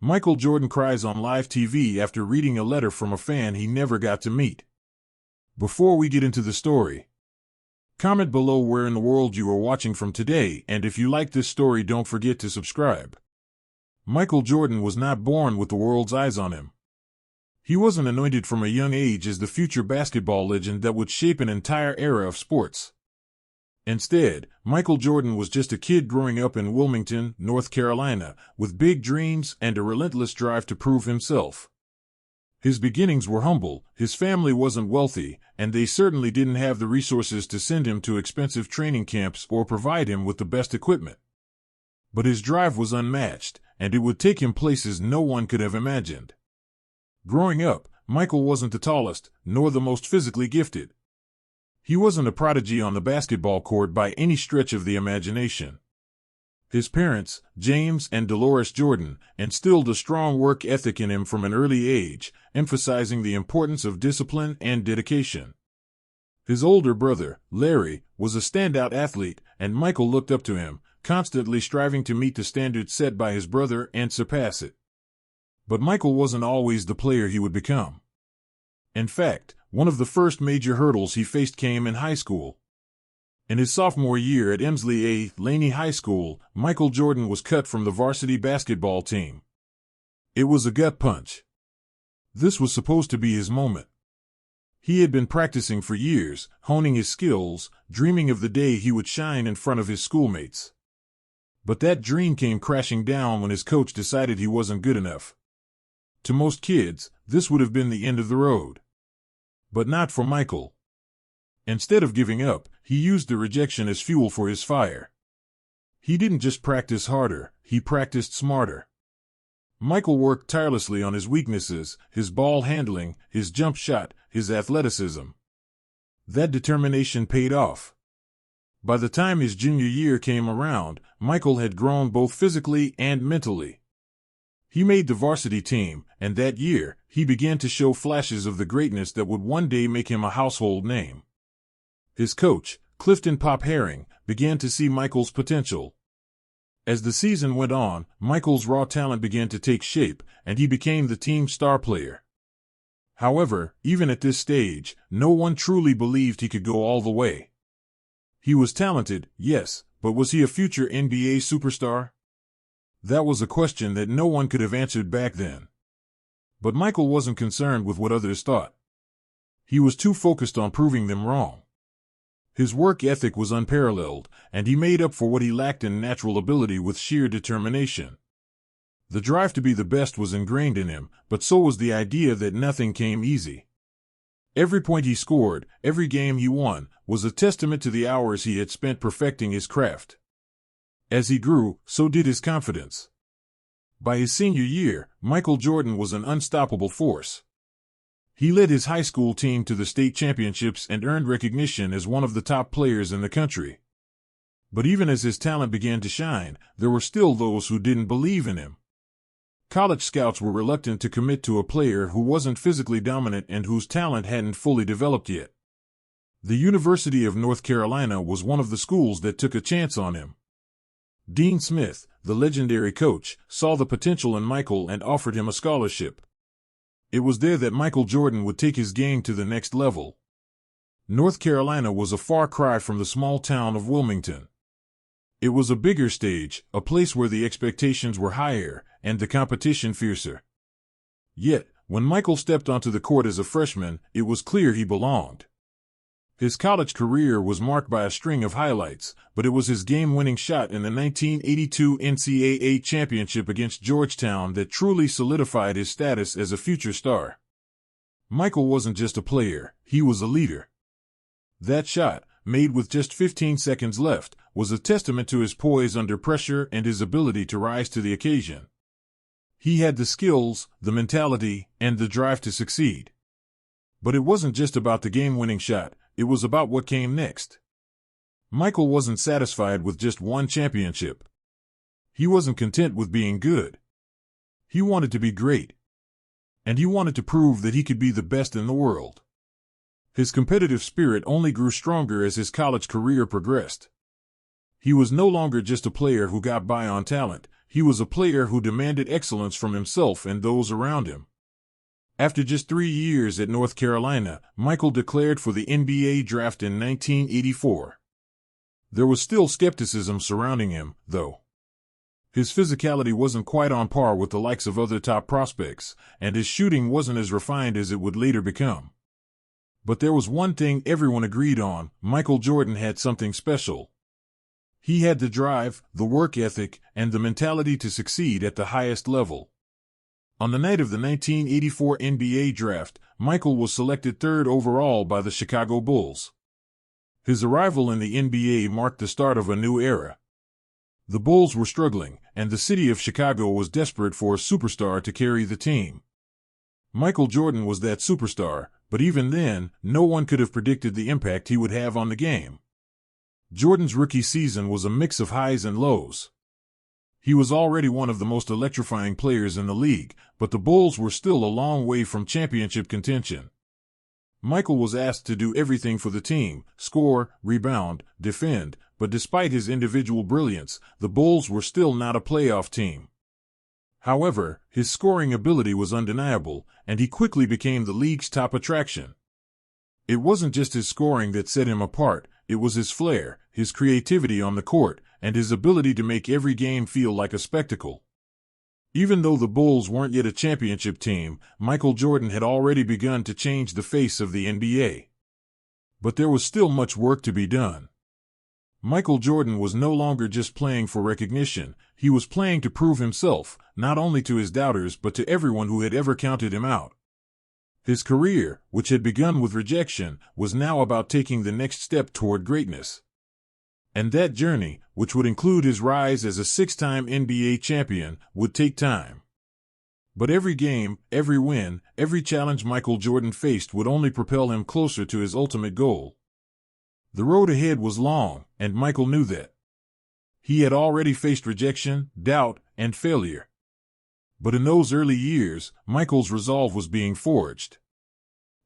Michael Jordan cries on live TV after reading a letter from a fan he never got to meet. Before we get into the story, comment below where in the world you are watching from today, and if you like this story, don't forget to subscribe. Michael Jordan was not born with the world's eyes on him. He wasn't anointed from a young age as the future basketball legend that would shape an entire era of sports. Instead, Michael Jordan was just a kid growing up in Wilmington, North Carolina, with big dreams and a relentless drive to prove himself. His beginnings were humble, his family wasn't wealthy, and they certainly didn't have the resources to send him to expensive training camps or provide him with the best equipment. But his drive was unmatched, and it would take him places no one could have imagined. Growing up, Michael wasn't the tallest, nor the most physically gifted. He wasn't a prodigy on the basketball court by any stretch of the imagination. His parents, James and Dolores Jordan, instilled a strong work ethic in him from an early age, emphasizing the importance of discipline and dedication. His older brother, Larry, was a standout athlete, and Michael looked up to him, constantly striving to meet the standards set by his brother and surpass it. But Michael wasn't always the player he would become. In fact, one of the first major hurdles he faced came in high school. In his sophomore year at Emsley A. Laney High School, Michael Jordan was cut from the varsity basketball team. It was a gut punch. This was supposed to be his moment. He had been practicing for years, honing his skills, dreaming of the day he would shine in front of his schoolmates. But that dream came crashing down when his coach decided he wasn't good enough. To most kids, this would have been the end of the road. But not for Michael. Instead of giving up, he used the rejection as fuel for his fire. He didn't just practice harder, he practiced smarter. Michael worked tirelessly on his weaknesses, his ball handling, his jump shot, his athleticism. That determination paid off. By the time his junior year came around, Michael had grown both physically and mentally. He made the varsity team, and that year, he began to show flashes of the greatness that would one day make him a household name. His coach, Clifton "Pop" Herring, began to see Michael's potential. As the season went on, Michael's raw talent began to take shape, and he became the team's star player. However, even at this stage, no one truly believed he could go all the way. He was talented, yes, but was he a future NBA superstar? That was a question that no one could have answered back then. But Michael wasn't concerned with what others thought. He was too focused on proving them wrong. His work ethic was unparalleled, and he made up for what he lacked in natural ability with sheer determination. The drive to be the best was ingrained in him, but so was the idea that nothing came easy. Every point he scored, every game he won, was a testament to the hours he had spent perfecting his craft. As he grew, so did his confidence. By his senior year, Michael Jordan was an unstoppable force. He led his high school team to the state championships and earned recognition as one of the top players in the country. But even as his talent began to shine, there were still those who didn't believe in him. College scouts were reluctant to commit to a player who wasn't physically dominant and whose talent hadn't fully developed yet. The University of North Carolina was one of the schools that took a chance on him. Dean Smith, the legendary coach, saw the potential in Michael and offered him a scholarship. It was there that Michael Jordan would take his game to the next level. North Carolina was a far cry from the small town of Wilmington. It was a bigger stage, a place where the expectations were higher and the competition fiercer. Yet, when Michael stepped onto the court as a freshman, it was clear he belonged. His college career was marked by a string of highlights, but it was his game-winning shot in the 1982 NCAA championship against Georgetown that truly solidified his status as a future star. Michael wasn't just a player, he was a leader. That shot, made with just 15 seconds left, was a testament to his poise under pressure and his ability to rise to the occasion. He had the skills, the mentality, and the drive to succeed. But it wasn't just about the game-winning shot. It was about what came next. Michael wasn't satisfied with just one championship. He wasn't content with being good. He wanted to be great. And he wanted to prove that he could be the best in the world. His competitive spirit only grew stronger as his college career progressed. He was no longer just a player who got by on talent. he was a player who demanded excellence from himself and those around him. After just 3 years at North Carolina, Michael declared for the NBA draft in 1984. There was still skepticism surrounding him, though. His physicality wasn't quite on par with the likes of other top prospects, and his shooting wasn't as refined as it would later become. But there was one thing everyone agreed on: Michael Jordan had something special. He had the drive, the work ethic, and the mentality to succeed at the highest level. On the night of the 1984 NBA draft, Michael was selected 3rd overall by the Chicago Bulls. His arrival in the NBA marked the start of a new era. The Bulls were struggling, and the city of Chicago was desperate for a superstar to carry the team. Michael Jordan was that superstar, but even then, no one could have predicted the impact he would have on the game. Jordan's rookie season was a mix of highs and lows. He was already one of the most electrifying players in the league, but the Bulls were still a long way from championship contention. Michael was asked to do everything for the team: score, rebound, defend, but despite his individual brilliance, the Bulls were still not a playoff team. However, his scoring ability was undeniable, and he quickly became the league's top attraction. It wasn't just his scoring that set him apart, it was his flair, his creativity on the court, and his ability to make every game feel like a spectacle. Even though the Bulls weren't yet a championship team, Michael Jordan had already begun to change the face of the NBA. But there was still much work to be done. Michael Jordan was no longer just playing for recognition, he was playing to prove himself, not only to his doubters but to everyone who had ever counted him out. His career, which had begun with rejection, was now about taking the next step toward greatness. And that journey, which would include his rise as a 6-time NBA champion, would take time. But every game, every win, every challenge Michael Jordan faced would only propel him closer to his ultimate goal. The road ahead was long, and Michael knew that. He had already faced rejection, doubt, and failure. But in those early years, Michael's resolve was being forged.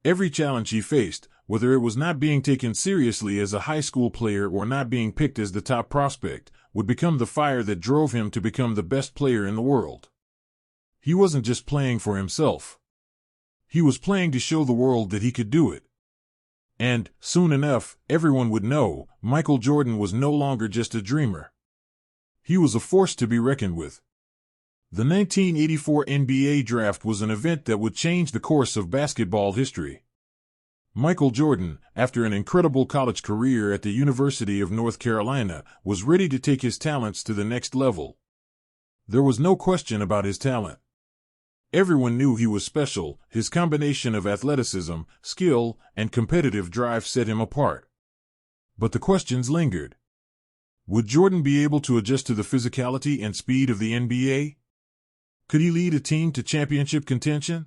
Every challenge he faced, whether it was not being taken seriously as a high school player or not being picked as the top prospect, would become the fire that drove him to become the best player in the world. He wasn't just playing for himself. He was playing to show the world that he could do it. And, soon enough, everyone would know, Michael Jordan was no longer just a dreamer. He was a force to be reckoned with. The 1984 NBA draft was an event that would change the course of basketball history. Michael Jordan, after an incredible college career at the University of North Carolina, was ready to take his talents to the next level. There was no question about his talent. Everyone knew he was special. His combination of athleticism, skill, and competitive drive set him apart. But the questions lingered. Would Jordan be able to adjust to the physicality and speed of the NBA? Could he lead a team to championship contention?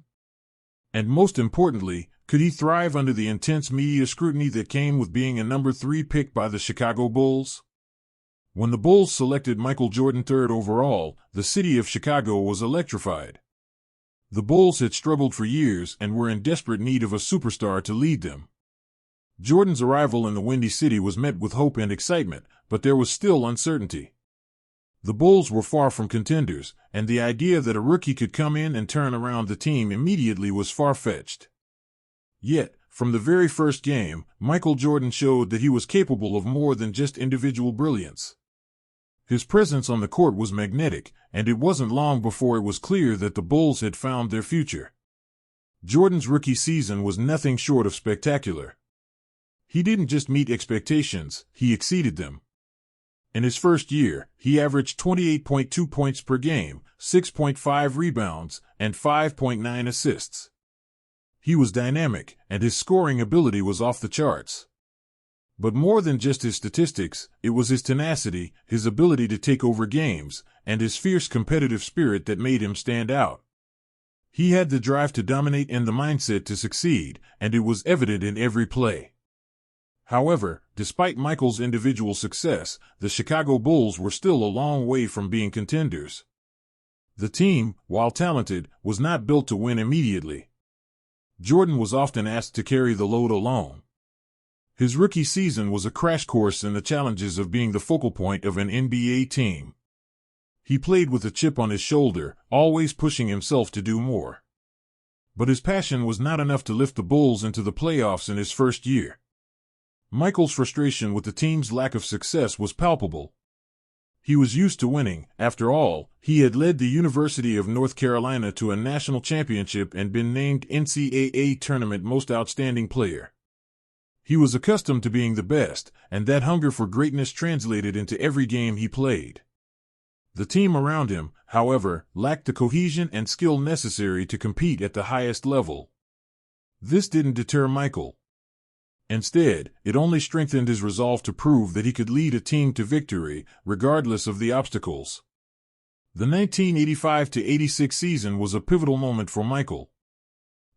And most importantly, could he thrive under the intense media scrutiny that came with being a number 3 pick by the Chicago Bulls? When the Bulls selected Michael Jordan 3rd overall, the city of Chicago was electrified. The Bulls had struggled for years and were in desperate need of a superstar to lead them. Jordan's arrival in the Windy City was met with hope and excitement, but there was still uncertainty. The Bulls were far from contenders, and the idea that a rookie could come in and turn around the team immediately was far-fetched. Yet, from the very first game, Michael Jordan showed that he was capable of more than just individual brilliance. His presence on the court was magnetic, and it wasn't long before it was clear that the Bulls had found their future. Jordan's rookie season was nothing short of spectacular. He didn't just meet expectations, he exceeded them. In his first year, he averaged 28.2 points per game, 6.5 rebounds, and 5.9 assists. He was dynamic, and his scoring ability was off the charts. But more than just his statistics, it was his tenacity, his ability to take over games, and his fierce competitive spirit that made him stand out. He had the drive to dominate and the mindset to succeed, and it was evident in every play. However, despite Michael's individual success, the Chicago Bulls were still a long way from being contenders. The team, while talented, was not built to win immediately. Jordan was often asked to carry the load alone. His rookie season was a crash course in the challenges of being the focal point of an NBA team. He played with a chip on his shoulder, always pushing himself to do more. But his passion was not enough to lift the Bulls into the playoffs in his first year. Michael's frustration with the team's lack of success was palpable. He was used to winning. After all, he had led the University of North Carolina to a national championship and been named NCAA Tournament Most Outstanding Player. He was accustomed to being the best, and that hunger for greatness translated into every game he played. The team around him, however, lacked the cohesion and skill necessary to compete at the highest level. This didn't deter Michael. Instead, it only strengthened his resolve to prove that he could lead a team to victory, regardless of the obstacles. The 1985-86 season was a pivotal moment for Michael.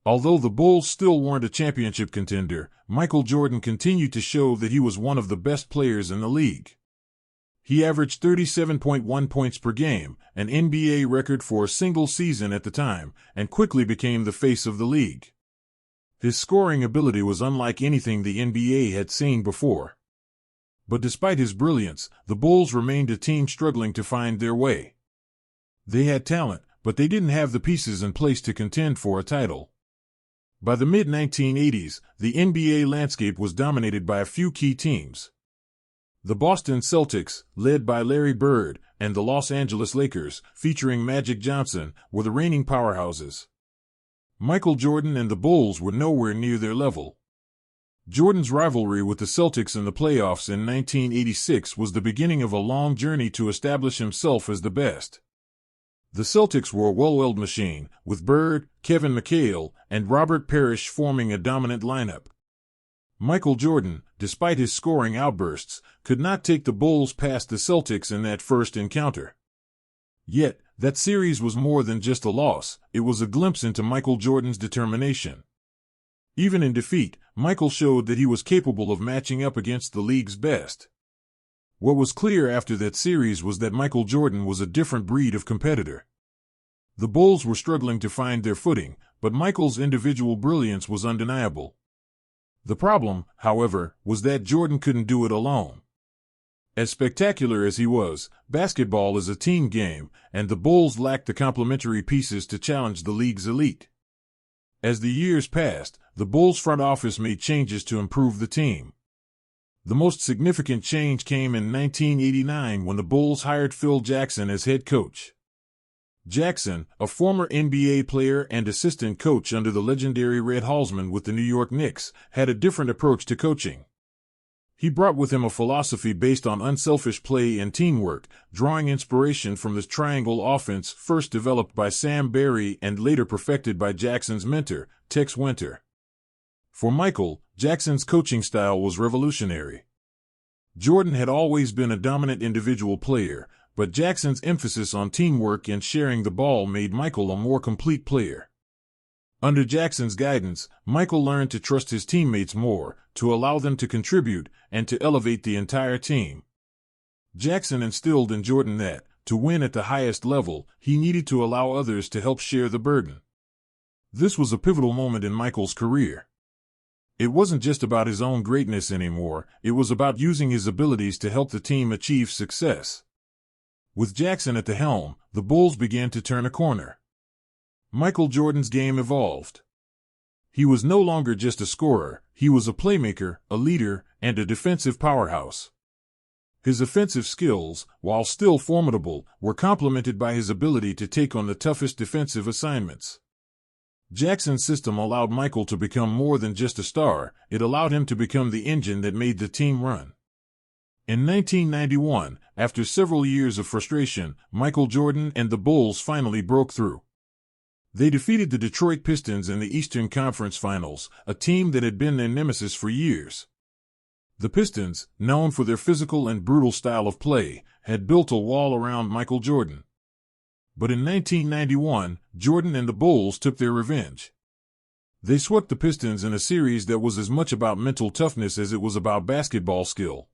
Although the Bulls still weren't a championship contender, Michael Jordan continued to show that he was one of the best players in the league. He averaged 37.1 points per game, an NBA record for a single season at the time, and quickly became the face of the league. His scoring ability was unlike anything the NBA had seen before. But despite his brilliance, the Bulls remained a team struggling to find their way. They had talent, but they didn't have the pieces in place to contend for a title. By the mid-1980s, the NBA landscape was dominated by a few key teams. The Boston Celtics, led by Larry Bird, and the Los Angeles Lakers, featuring Magic Johnson, were the reigning powerhouses. Michael Jordan and the Bulls were nowhere near their level. Jordan's rivalry with the Celtics in the playoffs in 1986 was the beginning of a long journey to establish himself as the best. The Celtics were a well-oiled machine, with Bird, Kevin McHale, and Robert Parrish forming a dominant lineup. Michael Jordan, despite his scoring outbursts, could not take the Bulls past the Celtics in that first encounter. Yet, that series was more than just a loss, it was a glimpse into Michael Jordan's determination. Even in defeat, Michael showed that he was capable of matching up against the league's best. What was clear after that series was that Michael Jordan was a different breed of competitor. The Bulls were struggling to find their footing, but Michael's individual brilliance was undeniable. The problem, however, was that Jordan couldn't do it alone. As spectacular as he was, basketball is a team game, and the Bulls lacked the complementary pieces to challenge the league's elite. As the years passed, the Bulls front office made changes to improve the team. The most significant change came in 1989 when the Bulls hired Phil Jackson as head coach. Jackson, a former NBA player and assistant coach under the legendary Red Halsman with the New York Knicks, had a different approach to coaching. He brought with him a philosophy based on unselfish play and teamwork, drawing inspiration from the triangle offense first developed by Sam Barry and later perfected by Jackson's mentor, Tex Winter. For Michael, Jackson's coaching style was revolutionary. Jordan had always been a dominant individual player, but Jackson's emphasis on teamwork and sharing the ball made Michael a more complete player. Under Jackson's guidance, Michael learned to trust his teammates more, to allow them to contribute, and to elevate the entire team. Jackson instilled in Jordan that, to win at the highest level, he needed to allow others to help share the burden. This was a pivotal moment in Michael's career. It wasn't just about his own greatness anymore, it was about using his abilities to help the team achieve success. With Jackson at the helm, the Bulls began to turn a corner. Michael Jordan's game evolved. He was no longer just a scorer, he was a playmaker, a leader, and a defensive powerhouse. His offensive skills, while still formidable, were complemented by his ability to take on the toughest defensive assignments. Jackson's system allowed Michael to become more than just a star, it allowed him to become the engine that made the team run. In 1991, after several years of frustration, Michael Jordan and the Bulls finally broke through. They defeated the Detroit Pistons in the Eastern Conference Finals, a team that had been their nemesis for years. The Pistons, known for their physical and brutal style of play, had built a wall around Michael Jordan. But in 1991, Jordan and the Bulls took their revenge. They swept the Pistons in a series that was as much about mental toughness as it was about basketball skill.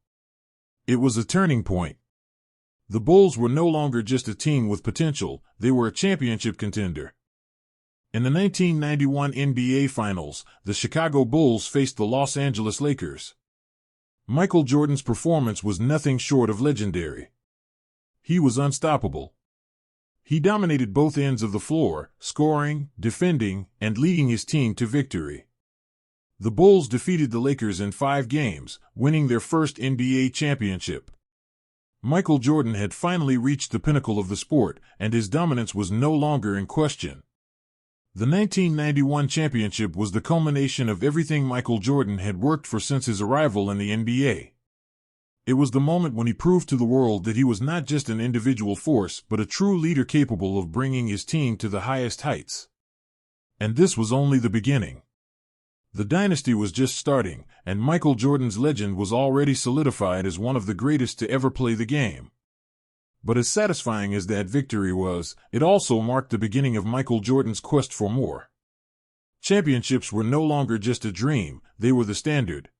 It was a turning point. The Bulls were no longer just a team with potential, they were a championship contender. In the 1991 NBA Finals, the Chicago Bulls faced the Los Angeles Lakers. Michael Jordan's performance was nothing short of legendary. He was unstoppable. He dominated both ends of the floor, scoring, defending, and leading his team to victory. The Bulls defeated the Lakers in 5 games, winning their first NBA championship. Michael Jordan had finally reached the pinnacle of the sport, and his dominance was no longer in question. The 1991 championship was the culmination of everything Michael Jordan had worked for since his arrival in the NBA. It was the moment when he proved to the world that he was not just an individual force but a true leader capable of bringing his team to the highest heights. And this was only the beginning. The dynasty was just starting, and Michael Jordan's legend was already solidified as one of the greatest to ever play the game. But as satisfying as that victory was, it also marked the beginning of Michael Jordan's quest for more. Championships were no longer just a dream, they were the standard.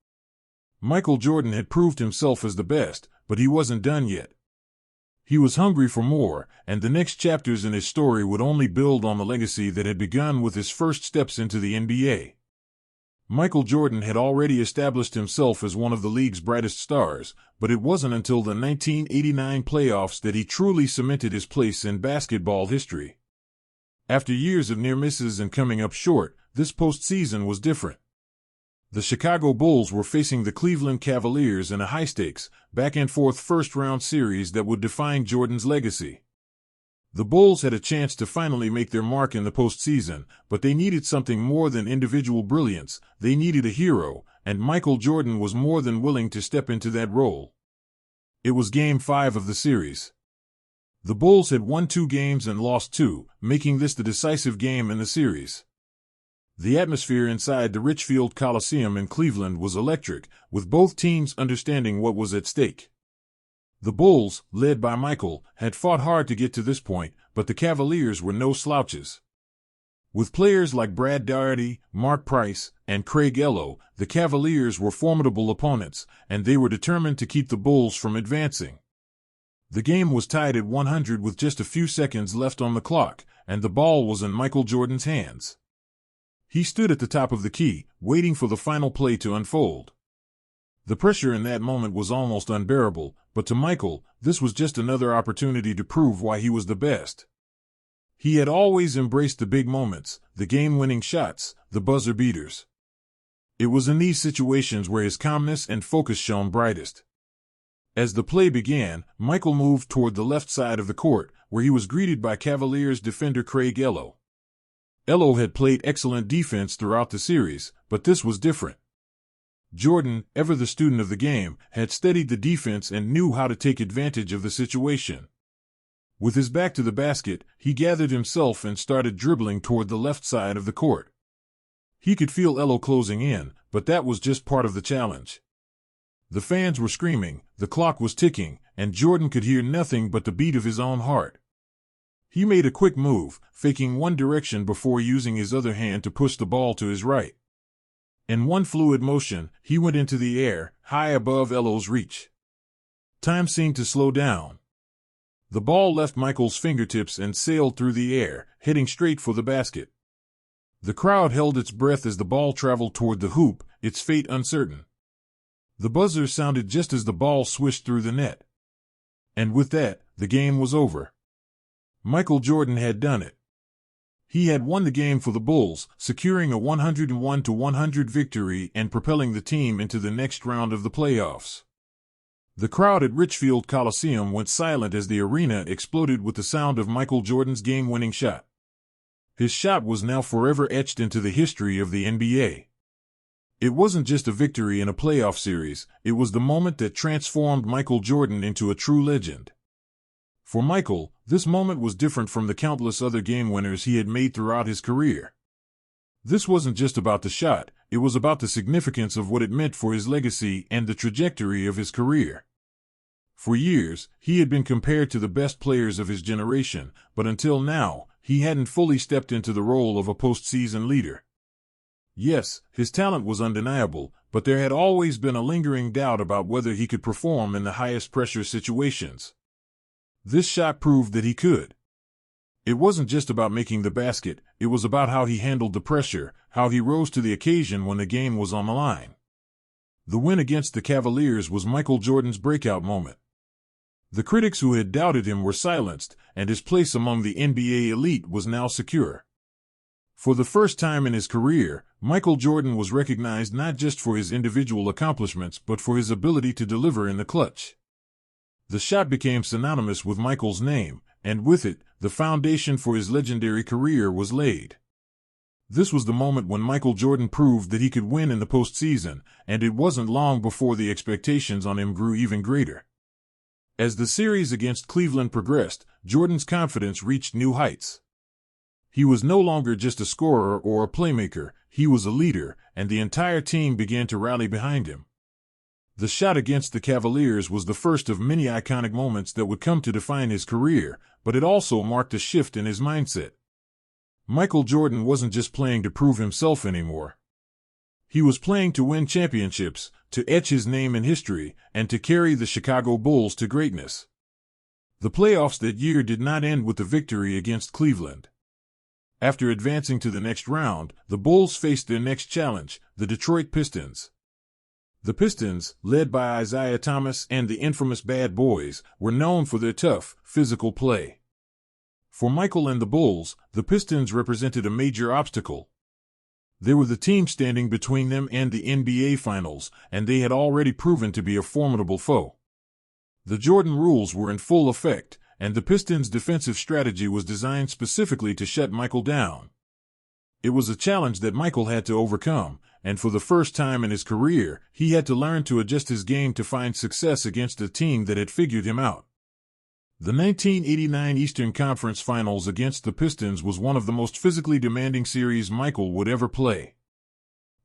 Michael Jordan had proved himself as the best, but he wasn't done yet. He was hungry for more, and the next chapters in his story would only build on the legacy that had begun with his first steps into the NBA. Michael Jordan had already established himself as one of the league's brightest stars, but it wasn't until the 1989 playoffs that he truly cemented his place in basketball history. After years of near misses and coming up short, this postseason was different. The Chicago Bulls were facing the Cleveland Cavaliers in a high-stakes, back-and-forth first-round series that would define Jordan's legacy. The Bulls had a chance to finally make their mark in the postseason, but they needed something more than individual brilliance. They needed a hero, and Michael Jordan was more than willing to step into that role. It was Game 5 of the series. The Bulls had won 2 games and lost 2, making this the decisive game in the series. The atmosphere inside the Richfield Coliseum in Cleveland was electric, with both teams understanding what was at stake. The Bulls, led by Michael, had fought hard to get to this point, but the Cavaliers were no slouches. With players like Brad Daugherty, Mark Price, and Craig Ello, the Cavaliers were formidable opponents, and they were determined to keep the Bulls from advancing. The game was tied at 100 with just a few seconds left on the clock, and the ball was in Michael Jordan's hands. He stood at the top of the key, waiting for the final play to unfold. The pressure in that moment was almost unbearable, but to Michael, this was just another opportunity to prove why he was the best. He had always embraced the big moments, the game-winning shots, the buzzer beaters. It was in these situations where his calmness and focus shone brightest. As the play began, Michael moved toward the left side of the court, where he was greeted by Cavaliers defender Craig Ello. Ello had played excellent defense throughout the series, but this was different. Jordan, ever the student of the game, had studied the defense and knew how to take advantage of the situation. With his back to the basket, he gathered himself and started dribbling toward the left side of the court. He could feel Ello closing in, but that was just part of the challenge. The fans were screaming, the clock was ticking, and Jordan could hear nothing but the beat of his own heart. He made a quick move, faking one direction before using his other hand to push the ball to his right. In one fluid motion, he went into the air, high above Ello's reach. Time seemed to slow down. The ball left Michael's fingertips and sailed through the air, heading straight for the basket. The crowd held its breath as the ball traveled toward the hoop, its fate uncertain. The buzzer sounded just as the ball swished through the net. And with that, the game was over. Michael Jordan had done it. He had won the game for the Bulls, securing a 101-100 victory and propelling the team into the next round of the playoffs. The crowd at Richfield Coliseum went silent as the arena exploded with the sound of Michael Jordan's game-winning shot. His shot was now forever etched into the history of the NBA. It wasn't just a victory in a playoff series, it was the moment that transformed Michael Jordan into a true legend. For Michael, this moment was different from the countless other game winners he had made throughout his career. This wasn't just about the shot, it was about the significance of what it meant for his legacy and the trajectory of his career. For years, he had been compared to the best players of his generation, but until now, he hadn't fully stepped into the role of a postseason leader. Yes, his talent was undeniable, but there had always been a lingering doubt about whether he could perform in the highest pressure situations. This shot proved that he could. It wasn't just about making the basket, it was about how he handled the pressure, how he rose to the occasion when the game was on the line. The win against the Cavaliers was Michael Jordan's breakout moment. The critics who had doubted him were silenced, and his place among the NBA elite was now secure. For the first time in his career, Michael Jordan was recognized not just for his individual accomplishments but for his ability to deliver in the clutch. The shot became synonymous with Michael's name, and with it, the foundation for his legendary career was laid. This was the moment when Michael Jordan proved that he could win in the postseason, and it wasn't long before the expectations on him grew even greater. As the series against Cleveland progressed, Jordan's confidence reached new heights. He was no longer just a scorer or a playmaker, he was a leader, and the entire team began to rally behind him. The shot against the Cavaliers was the first of many iconic moments that would come to define his career, but it also marked a shift in his mindset. Michael Jordan wasn't just playing to prove himself anymore. He was playing to win championships, to etch his name in history, and to carry the Chicago Bulls to greatness. The playoffs that year did not end with the victory against Cleveland. After advancing to the next round, the Bulls faced their next challenge, the Detroit Pistons. The Pistons, led by Isaiah Thomas and the infamous Bad Boys, were known for their tough, physical play. For Michael and the Bulls, the Pistons represented a major obstacle. They were the team standing between them and the NBA Finals, and they had already proven to be a formidable foe. The Jordan rules were in full effect, and the Pistons' defensive strategy was designed specifically to shut Michael down. It was a challenge that Michael had to overcome, and for the first time in his career, he had to learn to adjust his game to find success against a team that had figured him out. The 1989 Eastern Conference Finals against the Pistons was one of the most physically demanding series Michael would ever play.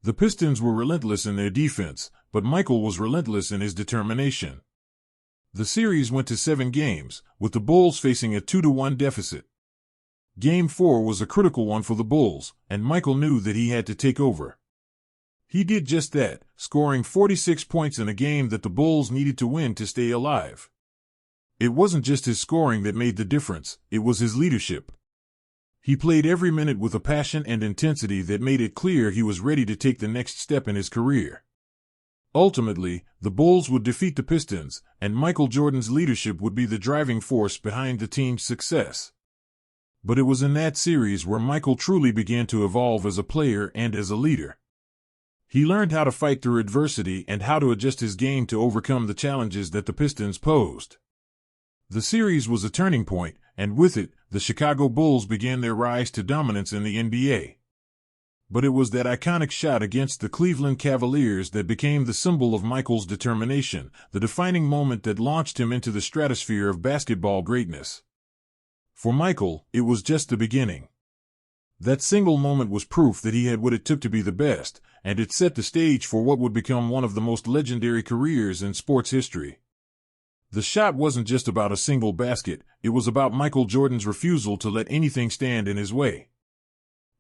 The Pistons were relentless in their defense, but Michael was relentless in his determination. The series went to 7 games, with the Bulls facing a 2-1 deficit. Game 4 was a critical one for the Bulls, and Michael knew that he had to take over. He did just that, scoring 46 points in a game that the Bulls needed to win to stay alive. It wasn't just his scoring that made the difference, it was his leadership. He played every minute with a passion and intensity that made it clear he was ready to take the next step in his career. Ultimately, the Bulls would defeat the Pistons, and Michael Jordan's leadership would be the driving force behind the team's success. But it was in that series where Michael truly began to evolve as a player and as a leader. He learned how to fight through adversity and how to adjust his game to overcome the challenges that the Pistons posed. The series was a turning point, and with it, the Chicago Bulls began their rise to dominance in the NBA. But it was that iconic shot against the Cleveland Cavaliers that became the symbol of Michael's determination, the defining moment that launched him into the stratosphere of basketball greatness. For Michael, it was just the beginning. That single moment was proof that he had what it took to be the best, and it set the stage for what would become one of the most legendary careers in sports history. The shot wasn't just about a single basket, it was about Michael Jordan's refusal to let anything stand in his way.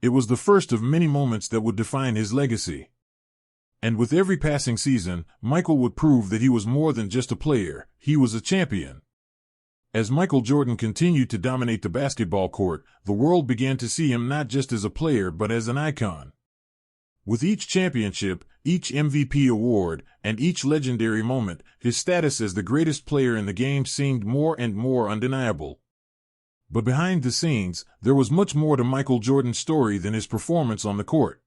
It was the first of many moments that would define his legacy. And with every passing season, Michael would prove that he was more than just a player, he was a champion. As Michael Jordan continued to dominate the basketball court, the world began to see him not just as a player but as an icon. With each championship, each MVP award, and each legendary moment, his status as the greatest player in the game seemed more and more undeniable. But behind the scenes, there was much more to Michael Jordan's story than his performance on the court.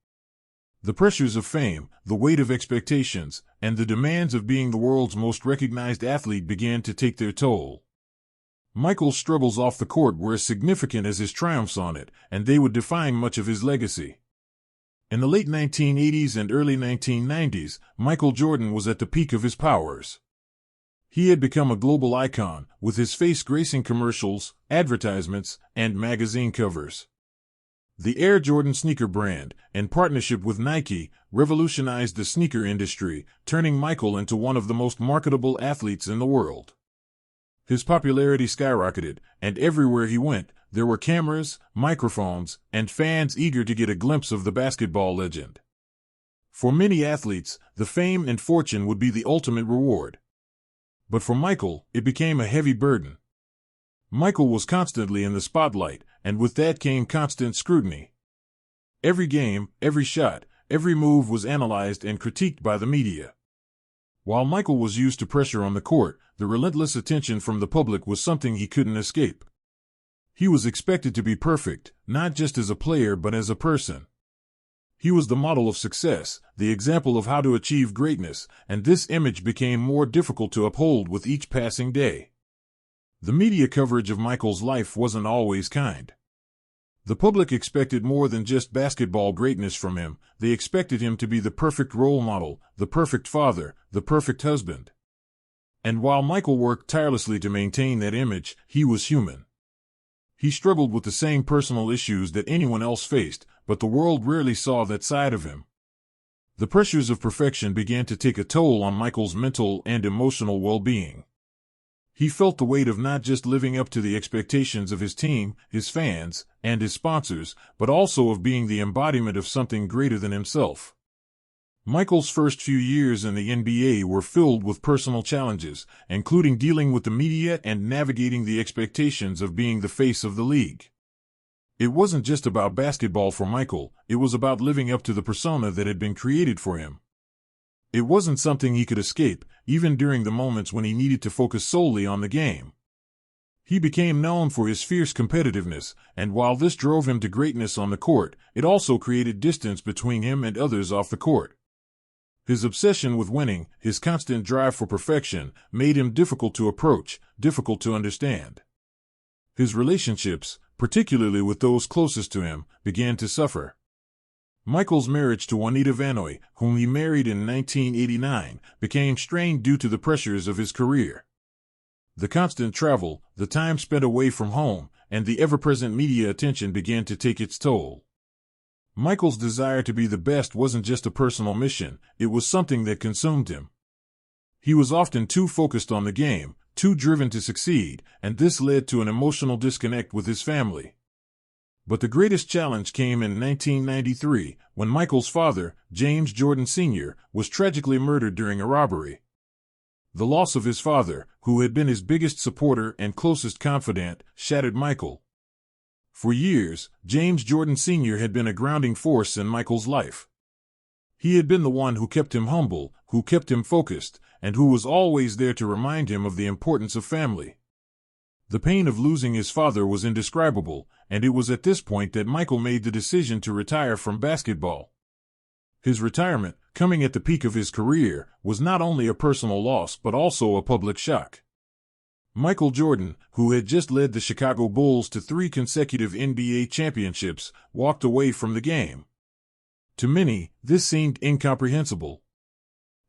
The pressures of fame, the weight of expectations, and the demands of being the world's most recognized athlete began to take their toll. Michael's struggles off the court were as significant as his triumphs on it, and they would define much of his legacy. In the late 1980s and early 1990s, Michael Jordan was at the peak of his powers. He had become a global icon, with his face gracing commercials, advertisements, and magazine covers. The Air Jordan sneaker brand, in partnership with Nike, revolutionized the sneaker industry, turning Michael into one of the most marketable athletes in the world. His popularity skyrocketed, and everywhere he went, there were cameras, microphones, and fans eager to get a glimpse of the basketball legend. For many athletes, the fame and fortune would be the ultimate reward. But for Michael, it became a heavy burden. Michael was constantly in the spotlight, and with that came constant scrutiny. Every game, every shot, every move was analyzed and critiqued by the media. While Michael was used to pressure on the court, the relentless attention from the public was something he couldn't escape. He was expected to be perfect, not just as a player but as a person. He was the model of success, the example of how to achieve greatness, and this image became more difficult to uphold with each passing day. The media coverage of Michael's life wasn't always kind. The public expected more than just basketball greatness from him. They expected him to be the perfect role model, the perfect father, the perfect husband. And while Michael worked tirelessly to maintain that image, he was human. He struggled with the same personal issues that anyone else faced, but the world rarely saw that side of him. The pressures of perfection began to take a toll on Michael's mental and emotional well-being. He felt the weight of not just living up to the expectations of his team, his fans, and his sponsors, but also of being the embodiment of something greater than himself. Michael's first few years in the NBA were filled with personal challenges, including dealing with the media and navigating the expectations of being the face of the league. It wasn't just about basketball for Michael, it was about living up to the persona that had been created for him. It wasn't something he could escape, even during the moments when he needed to focus solely on the game. He became known for his fierce competitiveness, and while this drove him to greatness on the court, it also created distance between him and others off the court. His obsession with winning, his constant drive for perfection, made him difficult to approach, difficult to understand. His relationships, particularly with those closest to him, began to suffer. Michael's marriage to Juanita Vanoy, whom he married in 1989, became strained due to the pressures of his career. The constant travel, the time spent away from home, and the ever-present media attention began to take its toll. Michael's desire to be the best wasn't just a personal mission, it was something that consumed him. He was often too focused on the game, too driven to succeed, and this led to an emotional disconnect with his family. But the greatest challenge came in 1993, when Michael's father, James Jordan Sr., was tragically murdered during a robbery. The loss of his father, who had been his biggest supporter and closest confidant, shattered Michael. For years, James Jordan Sr. had been a grounding force in Michael's life. He had been the one who kept him humble, who kept him focused, and who was always there to remind him of the importance of family. The pain of losing his father was indescribable, and it was at this point that Michael made the decision to retire from basketball. His retirement, coming at the peak of his career, was not only a personal loss but also a public shock. Michael Jordan, who had just led the Chicago Bulls to 3 consecutive NBA championships, walked away from the game. To many, this seemed incomprehensible.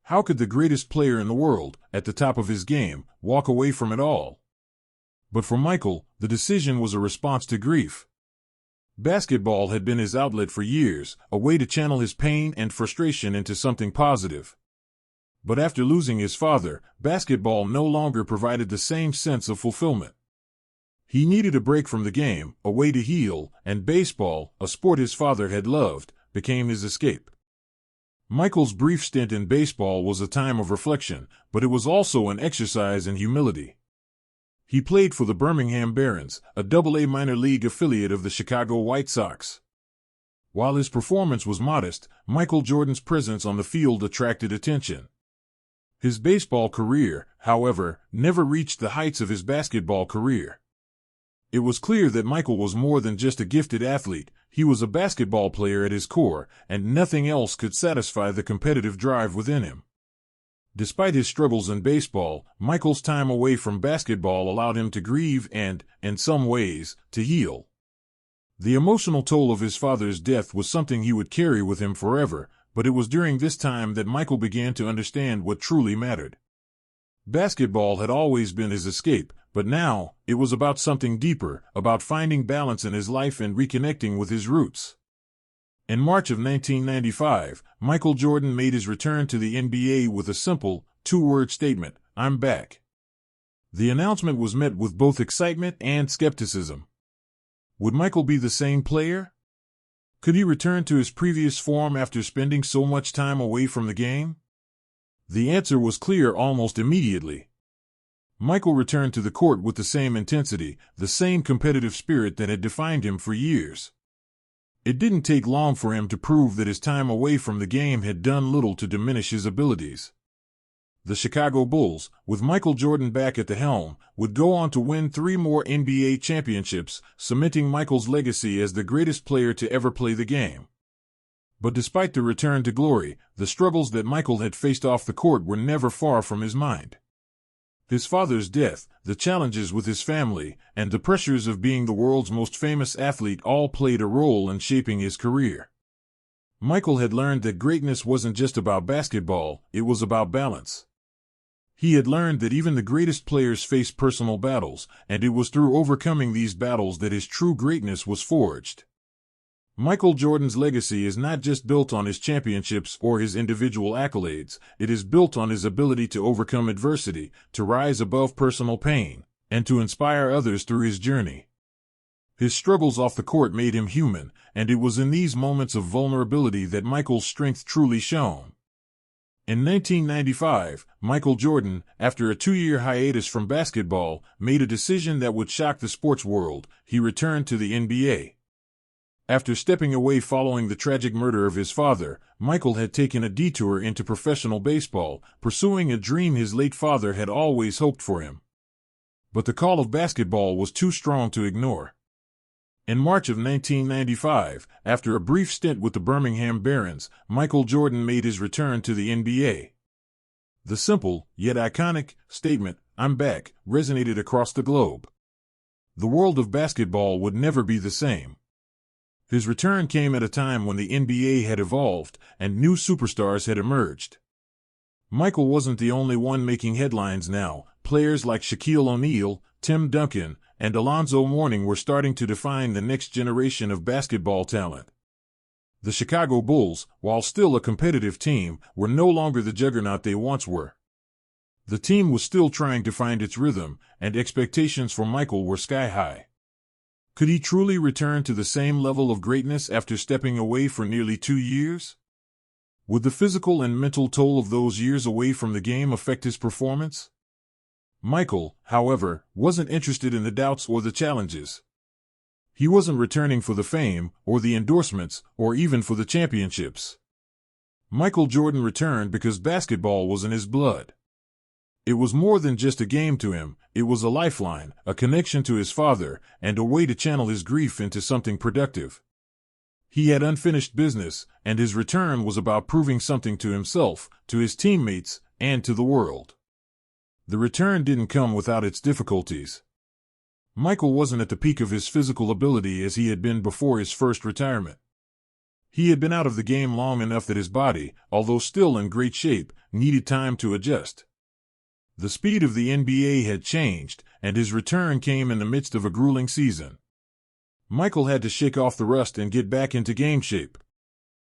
How could the greatest player in the world, at the top of his game, walk away from it all? But for Michael, the decision was a response to grief. Basketball had been his outlet for years, a way to channel his pain and frustration into something positive. But after losing his father, basketball no longer provided the same sense of fulfillment. He needed a break from the game, a way to heal, and baseball, a sport his father had loved, became his escape. Michael's brief stint in baseball was a time of reflection, but it was also an exercise in humility. He played for the Birmingham Barons, a Double-A minor league affiliate of the Chicago White Sox. While his performance was modest, Michael Jordan's presence on the field attracted attention. His baseball career, however, never reached the heights of his basketball career. It was clear that Michael was more than just a gifted athlete, he was a basketball player at his core, and nothing else could satisfy the competitive drive within him. Despite his struggles in baseball, Michael's time away from basketball allowed him to grieve and, in some ways, to heal. The emotional toll of his father's death was something he would carry with him forever, but it was during this time that Michael began to understand what truly mattered. Basketball had always been his escape, but now, it was about something deeper, about finding balance in his life and reconnecting with his roots. In March of 1995, Michael Jordan made his return to the NBA with a simple, 2-word statement, "I'm back." The announcement was met with both excitement and skepticism. Would Michael be the same player? Could he return to his previous form after spending so much time away from the game? The answer was clear almost immediately. Michael returned to the court with the same intensity, the same competitive spirit that had defined him for years. It didn't take long for him to prove that his time away from the game had done little to diminish his abilities. The Chicago Bulls, with Michael Jordan back at the helm, would go on to win 3 more NBA championships, cementing Michael's legacy as the greatest player to ever play the game. But despite the return to glory, the struggles that Michael had faced off the court were never far from his mind. His father's death, the challenges with his family, and the pressures of being the world's most famous athlete all played a role in shaping his career. Michael had learned that greatness wasn't just about basketball, it was about balance. He had learned that even the greatest players face personal battles, and it was through overcoming these battles that his true greatness was forged. Michael Jordan's legacy is not just built on his championships or his individual accolades, it is built on his ability to overcome adversity, to rise above personal pain, and to inspire others through his journey. His struggles off the court made him human, and it was in these moments of vulnerability that Michael's strength truly shone. In 1995, Michael Jordan, after a 2-year hiatus from basketball, made a decision that would shock the sports world. He returned to the NBA. After stepping away following the tragic murder of his father, Michael had taken a detour into professional baseball, pursuing a dream his late father had always hoped for him. But the call of basketball was too strong to ignore. In March of 1995, after a brief stint with the Birmingham Barons, Michael Jordan made his return to the NBA. The simple, yet iconic, statement, "I'm back," resonated across the globe. The world of basketball would never be the same. His return came at a time when the NBA had evolved and new superstars had emerged. Michael wasn't the only one making headlines now. Players like Shaquille O'Neal, Tim Duncan, and Alonzo Mourning were starting to define the next generation of basketball talent. The Chicago Bulls, while still a competitive team, were no longer the juggernaut they once were. The team was still trying to find its rhythm, and expectations for Michael were sky high. Could he truly return to the same level of greatness after stepping away for nearly 2 years? Would the physical and mental toll of those years away from the game affect his performance? Michael, however, wasn't interested in the doubts or the challenges. He wasn't returning for the fame, or the endorsements, or even for the championships. Michael Jordan returned because basketball was in his blood. It was more than just a game to him, it was a lifeline, a connection to his father, and a way to channel his grief into something productive. He had unfinished business, and his return was about proving something to himself, to his teammates, and to the world. The return didn't come without its difficulties. Michael wasn't at the peak of his physical ability as he had been before his first retirement. He had been out of the game long enough that his body, although still in great shape, needed time to adjust. The speed of the NBA had changed, and his return came in the midst of a grueling season. Michael had to shake off the rust and get back into game shape.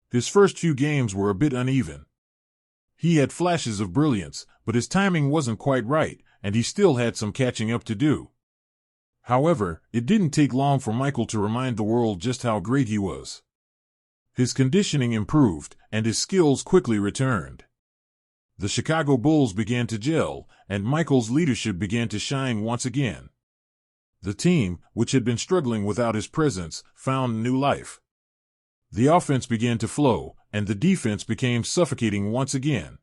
His first few games were a bit uneven. He had flashes of brilliance, but his timing wasn't quite right, and he still had some catching up to do. However, it didn't take long for Michael to remind the world just how great he was. His conditioning improved, and his skills quickly returned. The Chicago Bulls began to gel, and Michael's leadership began to shine once again. The team, which had been struggling without his presence, found new life. The offense began to flow, and the defense became suffocating once again.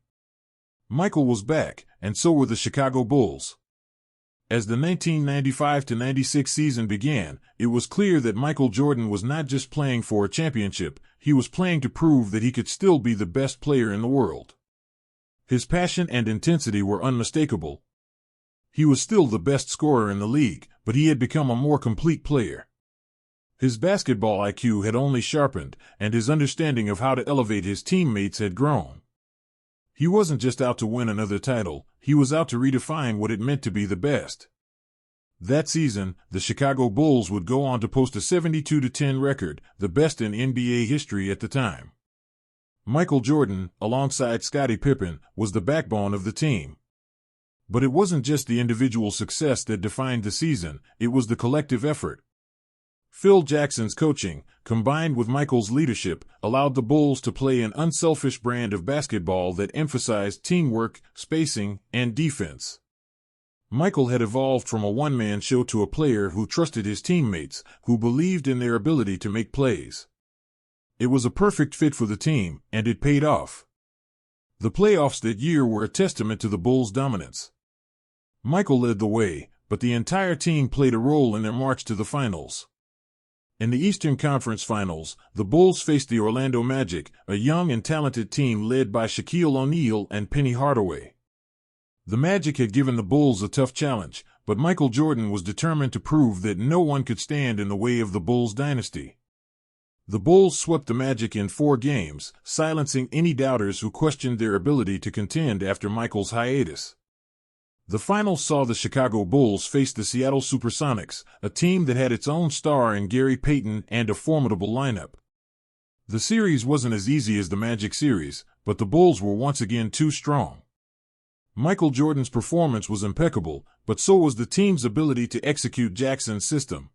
Michael was back, and so were the Chicago Bulls. As the 1995-96 season began, it was clear that Michael Jordan was not just playing for a championship, he was playing to prove that he could still be the best player in the world. His passion and intensity were unmistakable. He was still the best scorer in the league, but he had become a more complete player. His basketball IQ had only sharpened, and his understanding of how to elevate his teammates had grown. He wasn't just out to win another title, he was out to redefine what it meant to be the best. That season, the Chicago Bulls would go on to post a 72-10 record, the best in NBA history at the time. Michael Jordan, alongside Scottie Pippen, was the backbone of the team. But it wasn't just the individual success that defined the season, it was the collective effort. Phil Jackson's coaching, combined with Michael's leadership, allowed the Bulls to play an unselfish brand of basketball that emphasized teamwork, spacing, and defense. Michael had evolved from a one-man show to a player who trusted his teammates, who believed in their ability to make plays. It was a perfect fit for the team, and it paid off. The playoffs that year were a testament to the Bulls' dominance. Michael led the way, but the entire team played a role in their march to the finals. In the Eastern Conference Finals, the Bulls faced the Orlando Magic, a young and talented team led by Shaquille O'Neal and Penny Hardaway. The Magic had given the Bulls a tough challenge, but Michael Jordan was determined to prove that no one could stand in the way of the Bulls dynasty. The Bulls swept the Magic in 4 games, silencing any doubters who questioned their ability to contend after Michael's hiatus. The finals saw the Chicago Bulls face the Seattle Supersonics, a team that had its own star in Gary Payton and a formidable lineup. The series wasn't as easy as the Magic series, but the Bulls were once again too strong. Michael Jordan's performance was impeccable, but so was the team's ability to execute Jackson's system.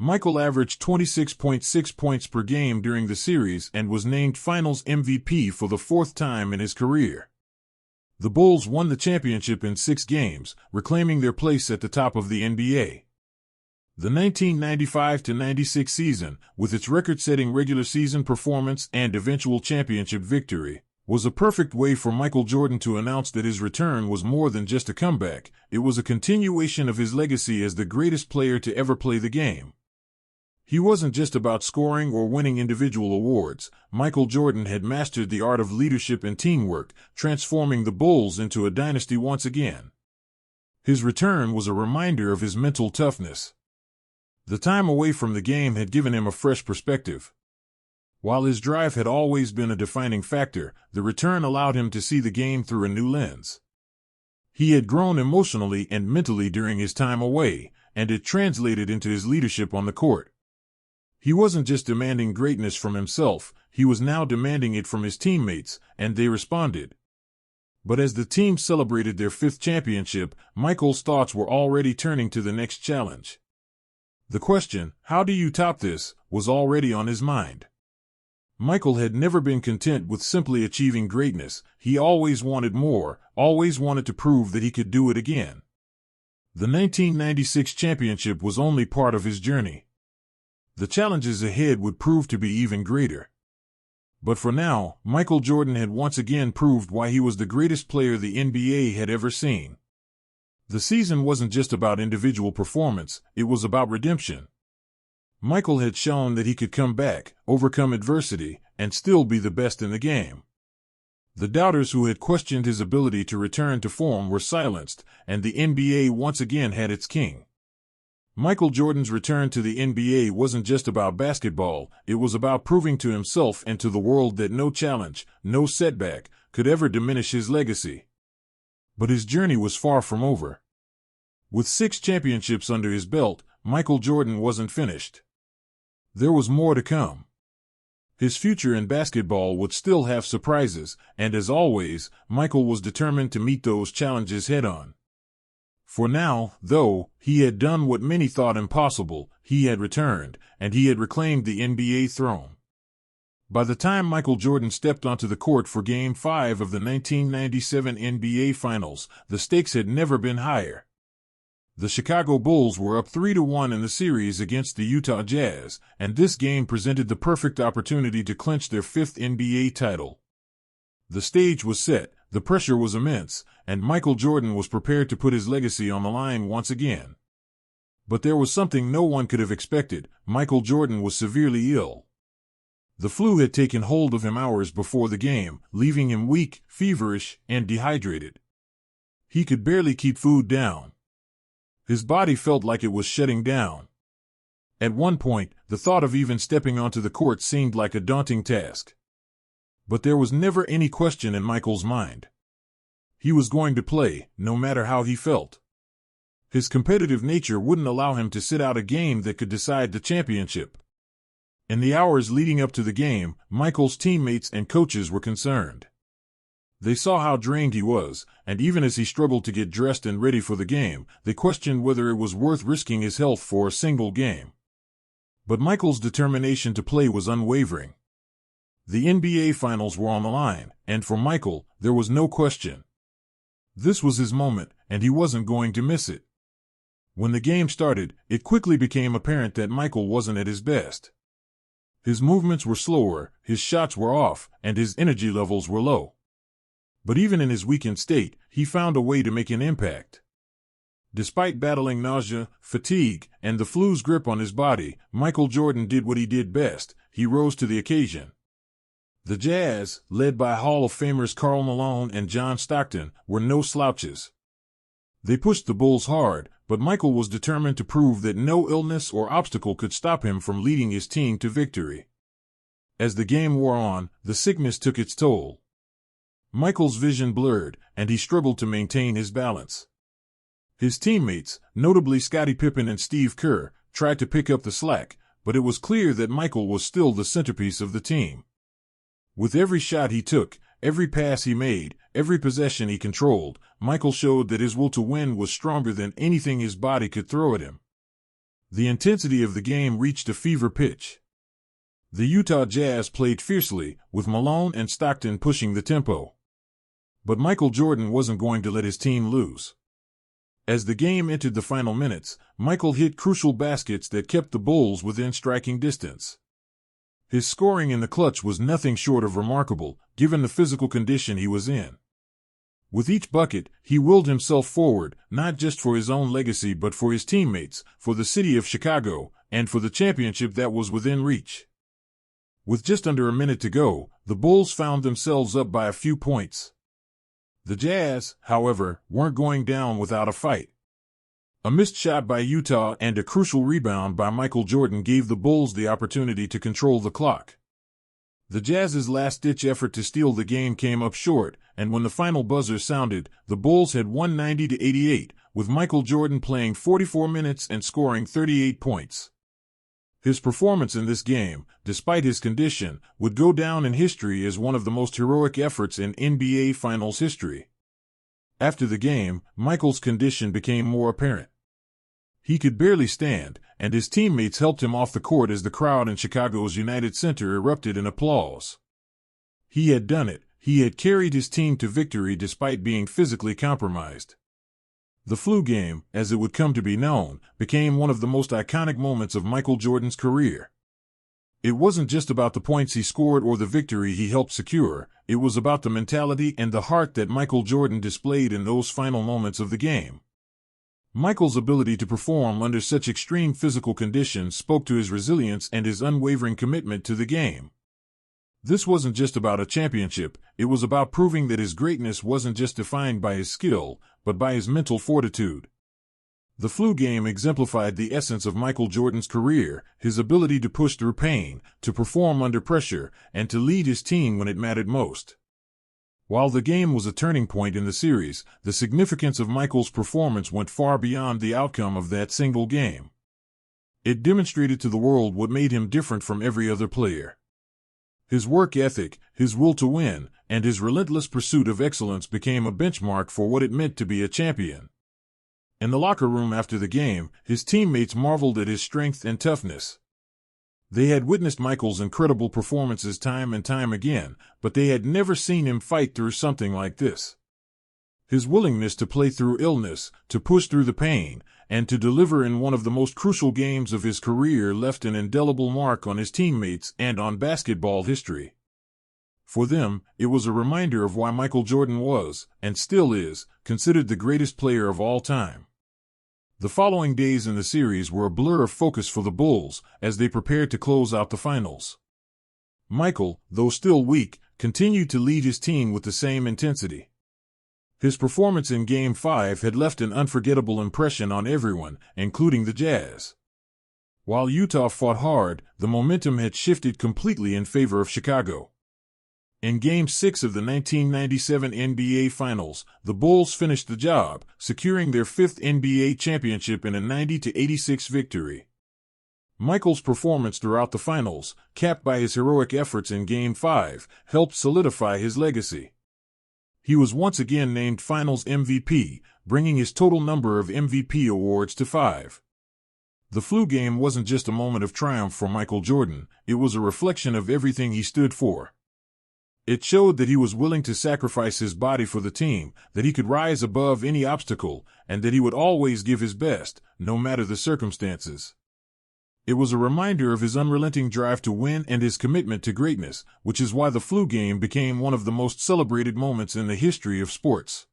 Michael averaged 26.6 points per game during the series and was named Finals MVP for the 4th time in his career. The Bulls won the championship in 6 games, reclaiming their place at the top of the NBA. The 1995-96 season, with its record-setting regular season performance and eventual championship victory, was a perfect way for Michael Jordan to announce that his return was more than just a comeback. It was a continuation of his legacy as the greatest player to ever play the game. He wasn't just about scoring or winning individual awards. Michael Jordan had mastered the art of leadership and teamwork, transforming the Bulls into a dynasty once again. His return was a reminder of his mental toughness. The time away from the game had given him a fresh perspective. While his drive had always been a defining factor, the return allowed him to see the game through a new lens. He had grown emotionally and mentally during his time away, and it translated into his leadership on the court. He wasn't just demanding greatness from himself, he was now demanding it from his teammates, and they responded. But as the team celebrated their 5th championship, Michael's thoughts were already turning to the next challenge. The question, "How do you top this?" was already on his mind. Michael had never been content with simply achieving greatness. He always wanted more, always wanted to prove that he could do it again. The 1996 championship was only part of his journey. The challenges ahead would prove to be even greater. But for now, Michael Jordan had once again proved why he was the greatest player the NBA had ever seen. The season wasn't just about individual performance, it was about redemption. Michael had shown that he could come back, overcome adversity, and still be the best in the game. The doubters who had questioned his ability to return to form were silenced, and the NBA once again had its king. Michael Jordan's return to the NBA wasn't just about basketball, it was about proving to himself and to the world that no challenge, no setback, could ever diminish his legacy. But his journey was far from over. With 6 championships under his belt, Michael Jordan wasn't finished. There was more to come. His future in basketball would still have surprises, and as always, Michael was determined to meet those challenges head-on. For now, though, he had done what many thought impossible. He had returned, and he had reclaimed the NBA throne. By the time Michael Jordan stepped onto the court for Game 5 of the 1997 NBA Finals, the stakes had never been higher. The Chicago Bulls were up 3-1 in the series against the Utah Jazz, and this game presented the perfect opportunity to clinch their 5th NBA title. The stage was set, the pressure was immense, and Michael Jordan was prepared to put his legacy on the line once again. But there was something no one could have expected. Michael Jordan was severely ill. The flu had taken hold of him hours before the game, leaving him weak, feverish, and dehydrated. He could barely keep food down. His body felt like it was shutting down. At one point, the thought of even stepping onto the court seemed like a daunting task. But there was never any question in Michael's mind. He was going to play, no matter how he felt. His competitive nature wouldn't allow him to sit out a game that could decide the championship. In the hours leading up to the game, Michael's teammates and coaches were concerned. They saw how drained he was, and even as he struggled to get dressed and ready for the game, they questioned whether it was worth risking his health for a single game. But Michael's determination to play was unwavering. The NBA Finals were on the line, and for Michael, there was no question. This was his moment, and he wasn't going to miss it. When the game started, it quickly became apparent that Michael wasn't at his best. His movements were slower, his shots were off, and his energy levels were low. But even in his weakened state, he found a way to make an impact. Despite battling nausea, fatigue, and the flu's grip on his body, Michael Jordan did what he did best. He rose to the occasion. The Jazz, led by Hall of Famers Karl Malone and John Stockton, were no slouches. They pushed the Bulls hard, but Michael was determined to prove that no illness or obstacle could stop him from leading his team to victory. As the game wore on, the sickness took its toll. Michael's vision blurred, and he struggled to maintain his balance. His teammates, notably Scottie Pippen and Steve Kerr, tried to pick up the slack, but it was clear that Michael was still the centerpiece of the team. With every shot he took, every pass he made, every possession he controlled, Michael showed that his will to win was stronger than anything his body could throw at him. The intensity of the game reached a fever pitch. The Utah Jazz played fiercely, with Malone and Stockton pushing the tempo. But Michael Jordan wasn't going to let his team lose. As the game entered the final minutes, Michael hit crucial baskets that kept the Bulls within striking distance. His scoring in the clutch was nothing short of remarkable, given the physical condition he was in. With each bucket, he willed himself forward, not just for his own legacy but for his teammates, for the city of Chicago, and for the championship that was within reach. With just under a minute to go, the Bulls found themselves up by a few points. The Jazz, however, weren't going down without a fight. A missed shot by Utah and a crucial rebound by Michael Jordan gave the Bulls the opportunity to control the clock. The Jazz's last-ditch effort to steal the game came up short, and when the final buzzer sounded, the Bulls had won 90-88, with Michael Jordan playing 44 minutes and scoring 38 points. His performance in this game, despite his condition, would go down in history as one of the most heroic efforts in NBA Finals history. After the game, Michael's condition became more apparent. He could barely stand, and his teammates helped him off the court as the crowd in Chicago's United Center erupted in applause. He had done it. He had carried his team to victory despite being physically compromised. The flu game, as it would come to be known, became one of the most iconic moments of Michael Jordan's career. It wasn't just about the points he scored or the victory he helped secure, it was about the mentality and the heart that Michael Jordan displayed in those final moments of the game. Michael's ability to perform under such extreme physical conditions spoke to his resilience and his unwavering commitment to the game. This wasn't just about a championship, it was about proving that his greatness wasn't just defined by his skill, but by his mental fortitude. The flu game exemplified the essence of Michael Jordan's career, his ability to push through pain, to perform under pressure, and to lead his team when it mattered most. While the game was a turning point in the series, the significance of Michael's performance went far beyond the outcome of that single game. It demonstrated to the world what made him different from every other player. His work ethic, his will to win, and his relentless pursuit of excellence became a benchmark for what it meant to be a champion. In the locker room after the game, his teammates marveled at his strength and toughness. They had witnessed Michael's incredible performances time and time again, but they had never seen him fight through something like this. His willingness to play through illness, to push through the pain, and to deliver in one of the most crucial games of his career left an indelible mark on his teammates and on basketball history. For them, it was a reminder of why Michael Jordan was, and still is, considered the greatest player of all time. The following days in the series were a blur of focus for the Bulls as they prepared to close out the finals. Michael, though still weak, continued to lead his team with the same intensity. His performance in Game 5 had left an unforgettable impression on everyone, including the Jazz. While Utah fought hard, the momentum had shifted completely in favor of Chicago. In Game 6 of the 1997 NBA Finals, the Bulls finished the job, securing their fifth NBA championship in a 90-86 victory. Michael's performance throughout the finals, capped by his heroic efforts in Game 5, helped solidify his legacy. He was once again named Finals MVP, bringing his total number of MVP awards to 5. The flu game wasn't just a moment of triumph for Michael Jordan, it was a reflection of everything he stood for. It showed that he was willing to sacrifice his body for the team, that he could rise above any obstacle, and that he would always give his best, no matter the circumstances. It was a reminder of his unrelenting drive to win and his commitment to greatness, which is why the flu game became one of the most celebrated moments in the history of sports.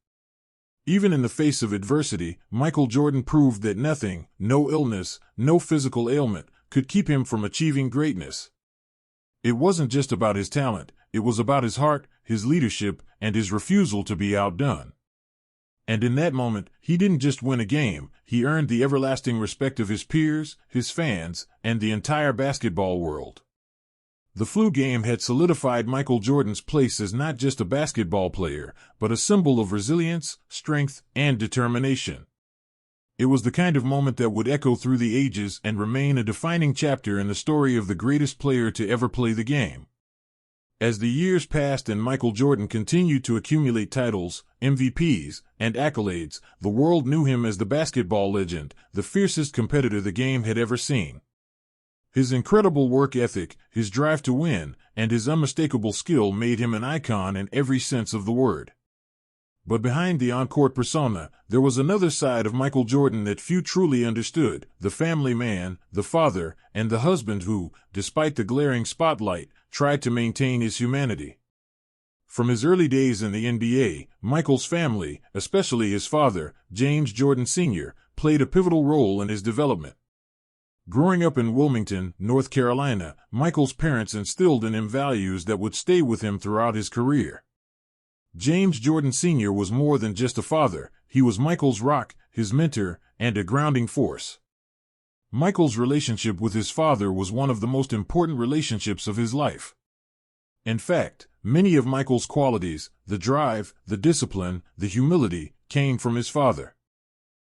Even in the face of adversity, Michael Jordan proved that nothing, no illness, no physical ailment, could keep him from achieving greatness. It wasn't just about his talent, it was about his heart, his leadership, and his refusal to be outdone. And in that moment, he didn't just win a game, he earned the everlasting respect of his peers, his fans, and the entire basketball world. The flu game had solidified Michael Jordan's place as not just a basketball player, but a symbol of resilience, strength, and determination. It was the kind of moment that would echo through the ages and remain a defining chapter in the story of the greatest player to ever play the game. As the years passed and Michael Jordan continued to accumulate titles, MVPs, and accolades, the world knew him as the basketball legend, the fiercest competitor the game had ever seen. His incredible work ethic, his drive to win, and his unmistakable skill made him an icon in every sense of the word. But behind the on-court persona, there was another side of Michael Jordan that few truly understood, the family man, the father, and the husband who, despite the glaring spotlight, tried to maintain his humanity. From his early days in the NBA, Michael's family, especially his father, James Jordan Sr., played a pivotal role in his development. Growing up in Wilmington, North Carolina, Michael's parents instilled in him values that would stay with him throughout his career. James Jordan Sr. was more than just a father, he was Michael's rock, his mentor, and a grounding force. Michael's relationship with his father was one of the most important relationships of his life. In fact, many of Michael's qualities, the drive, the discipline, the humility, came from his father.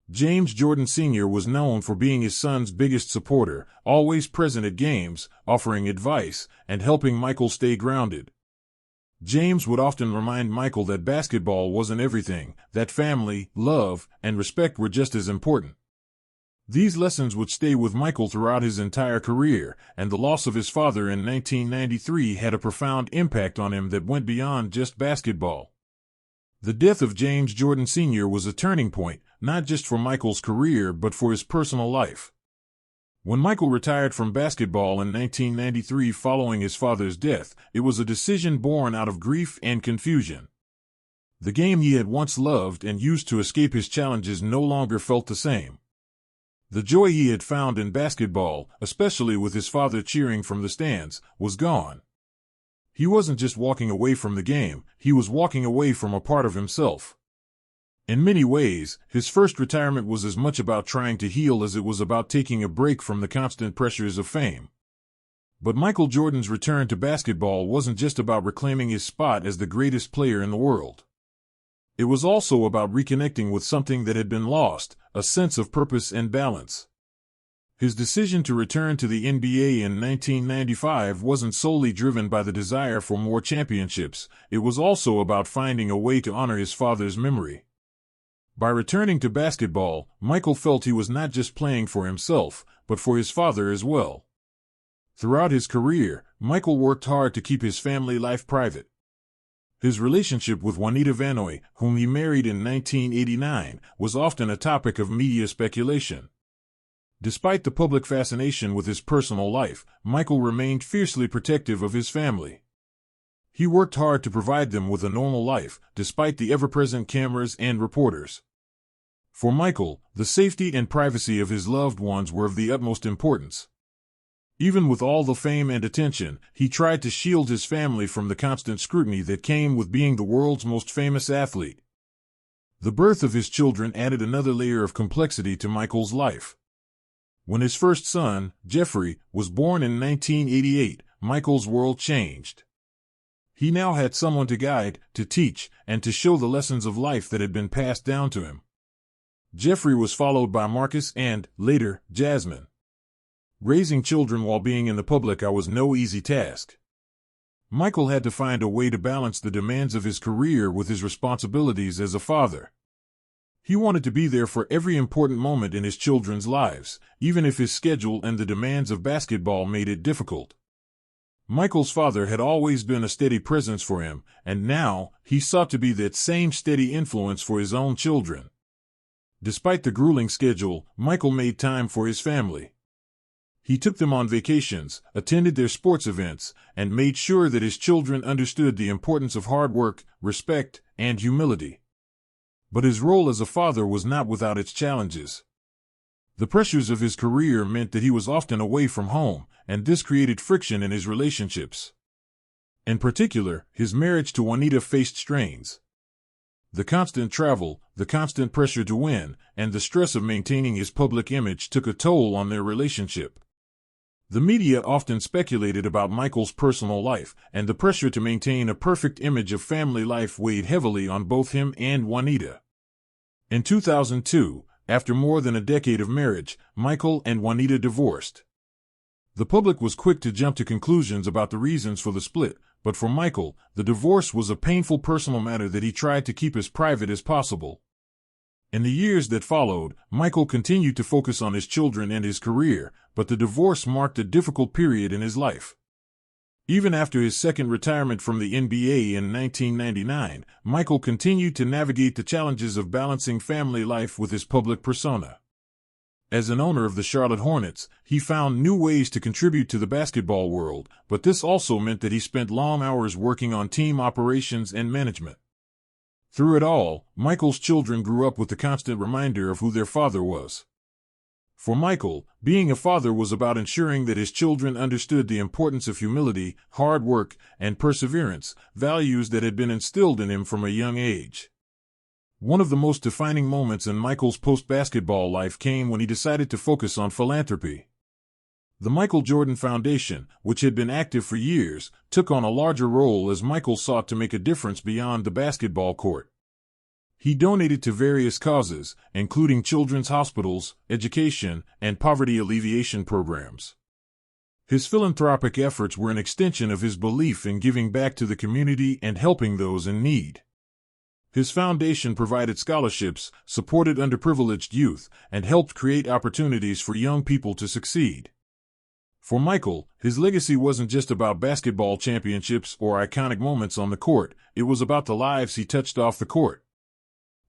James Jordan Sr. was known for being his son's biggest supporter, always present at games, offering advice, and helping Michael stay grounded. James would often remind Michael that basketball wasn't everything, that family, love, and respect were just as important. These lessons would stay with Michael throughout his entire career, and the loss of his father in 1993 had a profound impact on him that went beyond just basketball. The death of James Jordan Sr. was a turning point, not just for Michael's career but for his personal life. When Michael retired from basketball in 1993 following his father's death, it was a decision born out of grief and confusion. The game he had once loved and used to escape his challenges no longer felt the same. The joy he had found in basketball, especially with his father cheering from the stands, was gone. He wasn't just walking away from the game, he was walking away from a part of himself. In many ways, his first retirement was as much about trying to heal as it was about taking a break from the constant pressures of fame. But Michael Jordan's return to basketball wasn't just about reclaiming his spot as the greatest player in the world. It was also about reconnecting with something that had been lost, a sense of purpose and balance. His decision to return to the NBA in 1995 wasn't solely driven by the desire for more championships, it was also about finding a way to honor his father's memory. By returning to basketball, Michael felt he was not just playing for himself, but for his father as well. Throughout his career, Michael worked hard to keep his family life private. His relationship with Juanita Vanoy, whom he married in 1989, was often a topic of media speculation. Despite the public fascination with his personal life, Michael remained fiercely protective of his family. He worked hard to provide them with a normal life, despite the ever-present cameras and reporters. For Michael, the safety and privacy of his loved ones were of the utmost importance. Even with all the fame and attention, he tried to shield his family from the constant scrutiny that came with being the world's most famous athlete. The birth of his children added another layer of complexity to Michael's life. When his first son, Jeffrey, was born in 1988, Michael's world changed. He now had someone to guide, to teach, and to show the lessons of life that had been passed down to him. Jeffrey was followed by Marcus and, later, Jasmine. Raising children while being in the public eye was no easy task. Michael had to find a way to balance the demands of his career with his responsibilities as a father. He wanted to be there for every important moment in his children's lives, even if his schedule and the demands of basketball made it difficult. Michael's father had always been a steady presence for him, and now he sought to be that same steady influence for his own children. Despite the grueling schedule, Michael made time for his family. He took them on vacations, attended their sports events, and made sure that his children understood the importance of hard work, respect, and humility. But his role as a father was not without its challenges. The pressures of his career meant that he was often away from home, and this created friction in his relationships. In particular, his marriage to Juanita faced strains. The constant travel, the constant pressure to win, and the stress of maintaining his public image took a toll on their relationship. The media often speculated about Michael's personal life, and the pressure to maintain a perfect image of family life weighed heavily on both him and Juanita. In 2002, after more than a decade of marriage, Michael and Juanita divorced. The public was quick to jump to conclusions about the reasons for the split, but for Michael, the divorce was a painful personal matter that he tried to keep as private as possible. In the years that followed, Michael continued to focus on his children and his career, but the divorce marked a difficult period in his life. Even after his second retirement from the NBA in 1999, Michael continued to navigate the challenges of balancing family life with his public persona. As an owner of the Charlotte Hornets, he found new ways to contribute to the basketball world, but this also meant that he spent long hours working on team operations and management. Through it all, Michael's children grew up with the constant reminder of who their father was. For Michael, being a father was about ensuring that his children understood the importance of humility, hard work, and perseverance, values that had been instilled in him from a young age. One of the most defining moments in Michael's post-basketball life came when he decided to focus on philanthropy. The Michael Jordan Foundation, which had been active for years, took on a larger role as Michael sought to make a difference beyond the basketball court. He donated to various causes, including children's hospitals, education, and poverty alleviation programs. His philanthropic efforts were an extension of his belief in giving back to the community and helping those in need. His foundation provided scholarships, supported underprivileged youth, and helped create opportunities for young people to succeed. For Michael, his legacy wasn't just about basketball championships or iconic moments on the court, it was about the lives he touched off the court.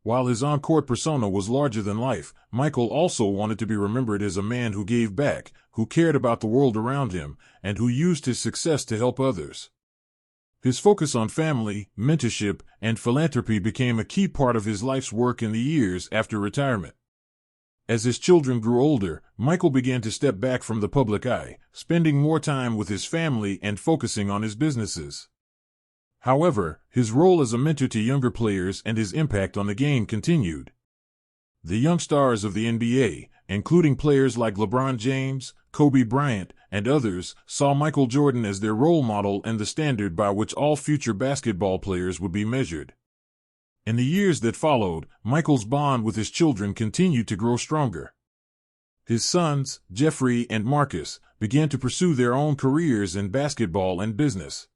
While his on-court persona was larger than life, Michael also wanted to be remembered as a man who gave back, who cared about the world around him, and who used his success to help others. His focus on family, mentorship, and philanthropy became a key part of his life's work in the years after retirement. As his children grew older, Michael began to step back from the public eye, spending more time with his family and focusing on his businesses. However, his role as a mentor to younger players and his impact on the game continued. The young stars of the NBA, including players like LeBron James, Kobe Bryant, and others, saw Michael Jordan as their role model and the standard by which all future basketball players would be measured. In the years that followed, Michael's bond with his children continued to grow stronger. His sons, Jeffrey and Marcus, began to pursue their own careers in basketball and business.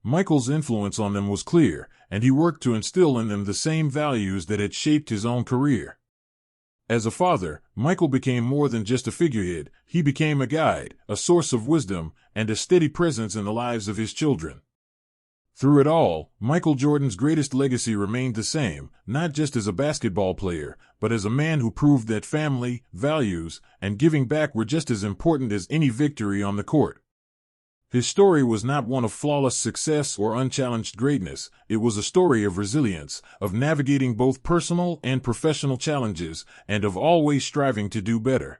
Michael's influence on them was clear, and he worked to instill in them the same values that had shaped his own career. As a father, Michael became more than just a figurehead. He became a guide, a source of wisdom, and a steady presence in the lives of his children. Through it all, Michael Jordan's greatest legacy remained the same, not just as a basketball player, but as a man who proved that family, values, and giving back were just as important as any victory on the court. His story was not one of flawless success or unchallenged greatness. It was a story of resilience, of navigating both personal and professional challenges, and of always striving to do better.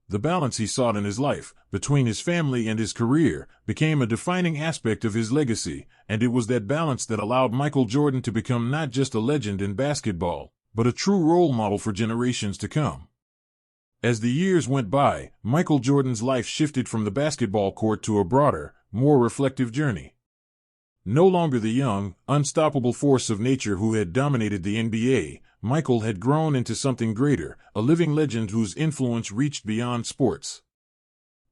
The balance he sought in his life, between his family and his career, became a defining aspect of his legacy, and it was that balance that allowed Michael Jordan to become not just a legend in basketball, but a true role model for generations to come. As the years went by, Michael Jordan's life shifted from the basketball court to a broader, more reflective journey. No longer the young, unstoppable force of nature who had dominated the NBA, Michael had grown into something greater, a living legend whose influence reached beyond sports.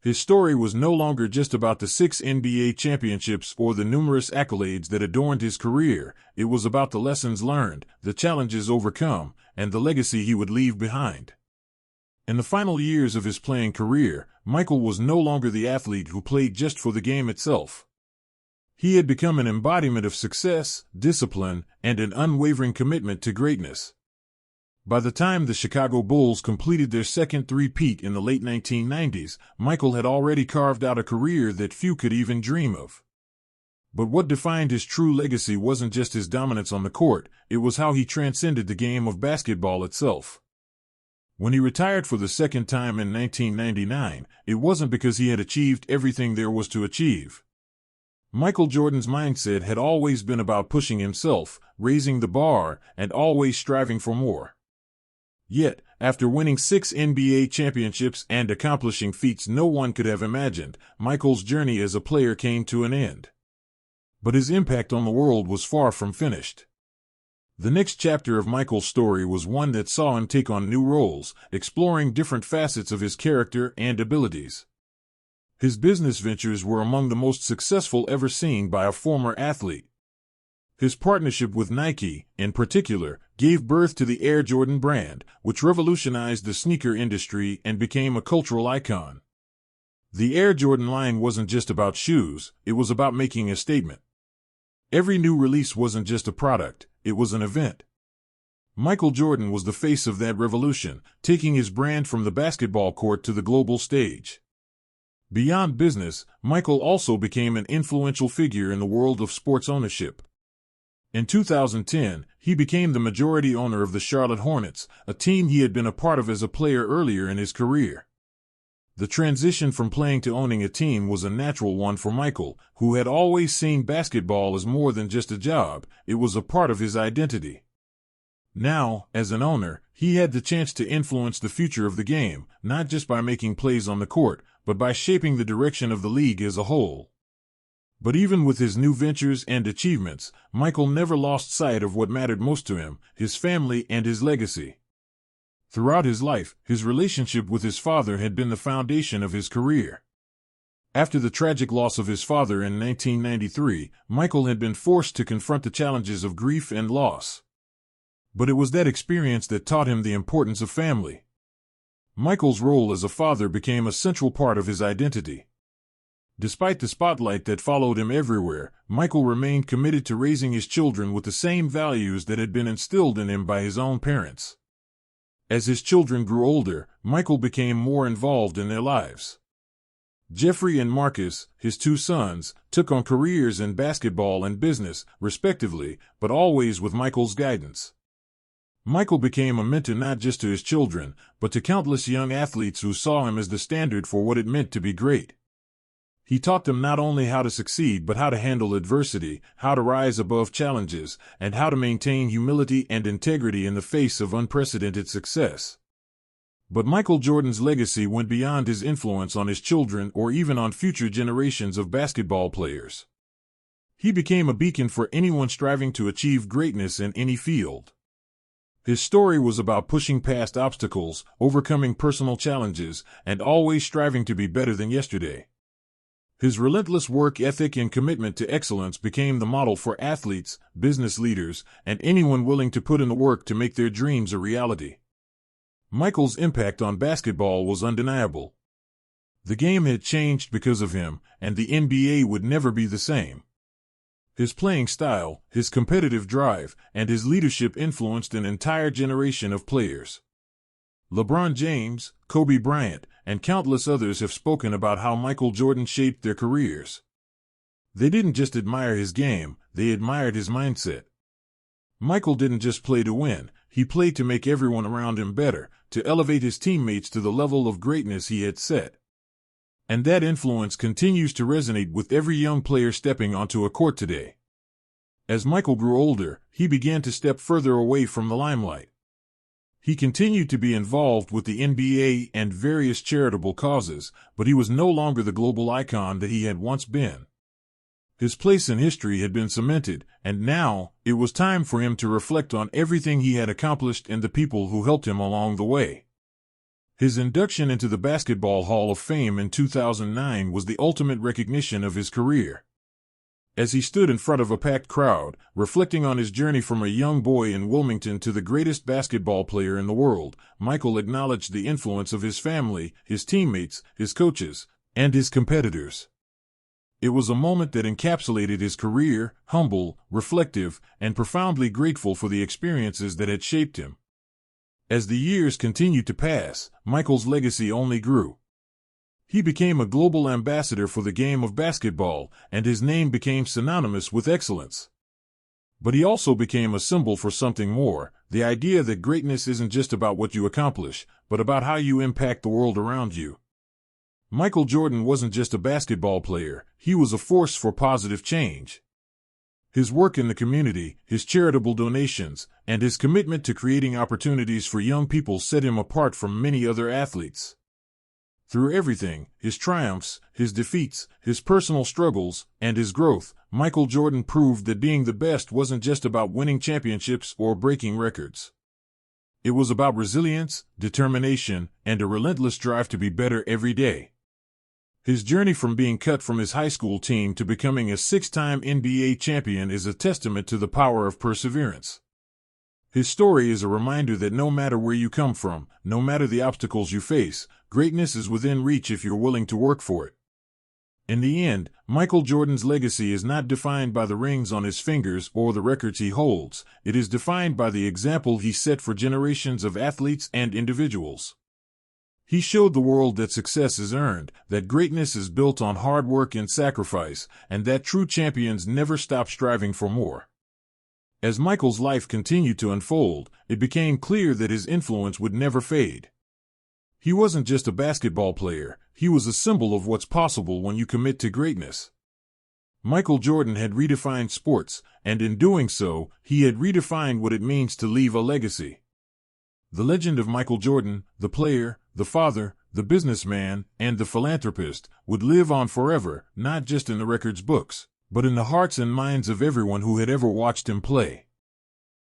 His story was no longer just about the 6 NBA championships or the numerous accolades that adorned his career. It was about the lessons learned, the challenges overcome, and the legacy he would leave behind. In the final years of his playing career, Michael was no longer the athlete who played just for the game itself. He had become an embodiment of success, discipline, and an unwavering commitment to greatness. By the time the Chicago Bulls completed their second three-peat in the late 1990s, Michael had already carved out a career that few could even dream of. But what defined his true legacy wasn't just his dominance on the court, it was how he transcended the game of basketball itself. When he retired for the second time in 1999, it wasn't because he had achieved everything there was to achieve. Michael Jordan's mindset had always been about pushing himself, raising the bar, and always striving for more. Yet, after winning 6 NBA championships and accomplishing feats no one could have imagined, Michael's journey as a player came to an end. But his impact on the world was far from finished. The next chapter of Michael's story was one that saw him take on new roles, exploring different facets of his character and abilities. His business ventures were among the most successful ever seen by a former athlete. His partnership with Nike, in particular, gave birth to the Air Jordan brand, which revolutionized the sneaker industry and became a cultural icon. The Air Jordan line wasn't just about shoes, it was about making a statement. Every new release wasn't just a product, it was an event. Michael Jordan was the face of that revolution, taking his brand from the basketball court to the global stage. Beyond business, Michael also became an influential figure in the world of sports ownership. In 2010, he became the majority owner of the Charlotte Hornets, a team he had been a part of as a player earlier in his career. The transition from playing to owning a team was a natural one for Michael, who had always seen basketball as more than just a job, it was a part of his identity. Now, as an owner, he had the chance to influence the future of the game, not just by making plays on the court, but by shaping the direction of the league as a whole. But even with his new ventures and achievements, Michael never lost sight of what mattered most to him, his family and his legacy. Throughout his life, his relationship with his father had been the foundation of his career. After the tragic loss of his father in 1993, Michael had been forced to confront the challenges of grief and loss. But it was that experience that taught him the importance of family. Michael's role as a father became a central part of his identity. Despite the spotlight that followed him everywhere, Michael remained committed to raising his children with the same values that had been instilled in him by his own parents. As his children grew older, Michael became more involved in their lives. Jeffrey and Marcus, his 2 sons, took on careers in basketball and business, respectively, but always with Michael's guidance. Michael became a mentor not just to his children, but to countless young athletes who saw him as the standard for what it meant to be great. He taught them not only how to succeed but how to handle adversity, how to rise above challenges, and how to maintain humility and integrity in the face of unprecedented success. But Michael Jordan's legacy went beyond his influence on his children or even on future generations of basketball players. He became a beacon for anyone striving to achieve greatness in any field. His story was about pushing past obstacles, overcoming personal challenges, and always striving to be better than yesterday. His relentless work ethic and commitment to excellence became the model for athletes, business leaders, and anyone willing to put in the work to make their dreams a reality. Michael's impact on basketball was undeniable. The game had changed because of him, and the NBA would never be the same. His playing style, his competitive drive, and his leadership influenced an entire generation of players. LeBron James, Kobe Bryant, and countless others have spoken about how Michael Jordan shaped their careers. They didn't just admire his game, they admired his mindset. Michael didn't just play to win, he played to make everyone around him better, to elevate his teammates to the level of greatness he had set. And that influence continues to resonate with every young player stepping onto a court today. As Michael grew older, he began to step further away from the limelight. He continued to be involved with the NBA and various charitable causes, but he was no longer the global icon that he had once been. His place in history had been cemented, and now it was time for him to reflect on everything he had accomplished and the people who helped him along the way. His induction into the Basketball Hall of Fame in 2009 was the ultimate recognition of his career. As he stood in front of a packed crowd, reflecting on his journey from a young boy in Wilmington to the greatest basketball player in the world, Michael acknowledged the influence of his family, his teammates, his coaches, and his competitors. It was a moment that encapsulated his career, humble, reflective, and profoundly grateful for the experiences that had shaped him. As the years continued to pass, Michael's legacy only grew. He became a global ambassador for the game of basketball, and his name became synonymous with excellence. But he also became a symbol for something more, the idea that greatness isn't just about what you accomplish, but about how you impact the world around you. Michael Jordan wasn't just a basketball player, he was a force for positive change. His work in the community, his charitable donations, and his commitment to creating opportunities for young people set him apart from many other athletes. Through everything, his triumphs, his defeats, his personal struggles, and his growth, Michael Jordan proved that being the best wasn't just about winning championships or breaking records. It was about resilience, determination, and a relentless drive to be better every day. His journey from being cut from his high school team to becoming a 6-time NBA champion is a testament to the power of perseverance. His story is a reminder that no matter where you come from, no matter the obstacles you face, greatness is within reach if you're willing to work for it. In the end, Michael Jordan's legacy is not defined by the rings on his fingers or the records he holds. It is defined by the example he set for generations of athletes and individuals. He showed the world that success is earned, that greatness is built on hard work and sacrifice, and that true champions never stop striving for more. As Michael's life continued to unfold, it became clear that his influence would never fade. He wasn't just a basketball player, he was a symbol of what's possible when you commit to greatness. Michael Jordan had redefined sports, and in doing so, he had redefined what it means to leave a legacy. The legend of Michael Jordan, the player, the father, the businessman, and the philanthropist, would live on forever, not just in the records books, but in the hearts and minds of everyone who had ever watched him play.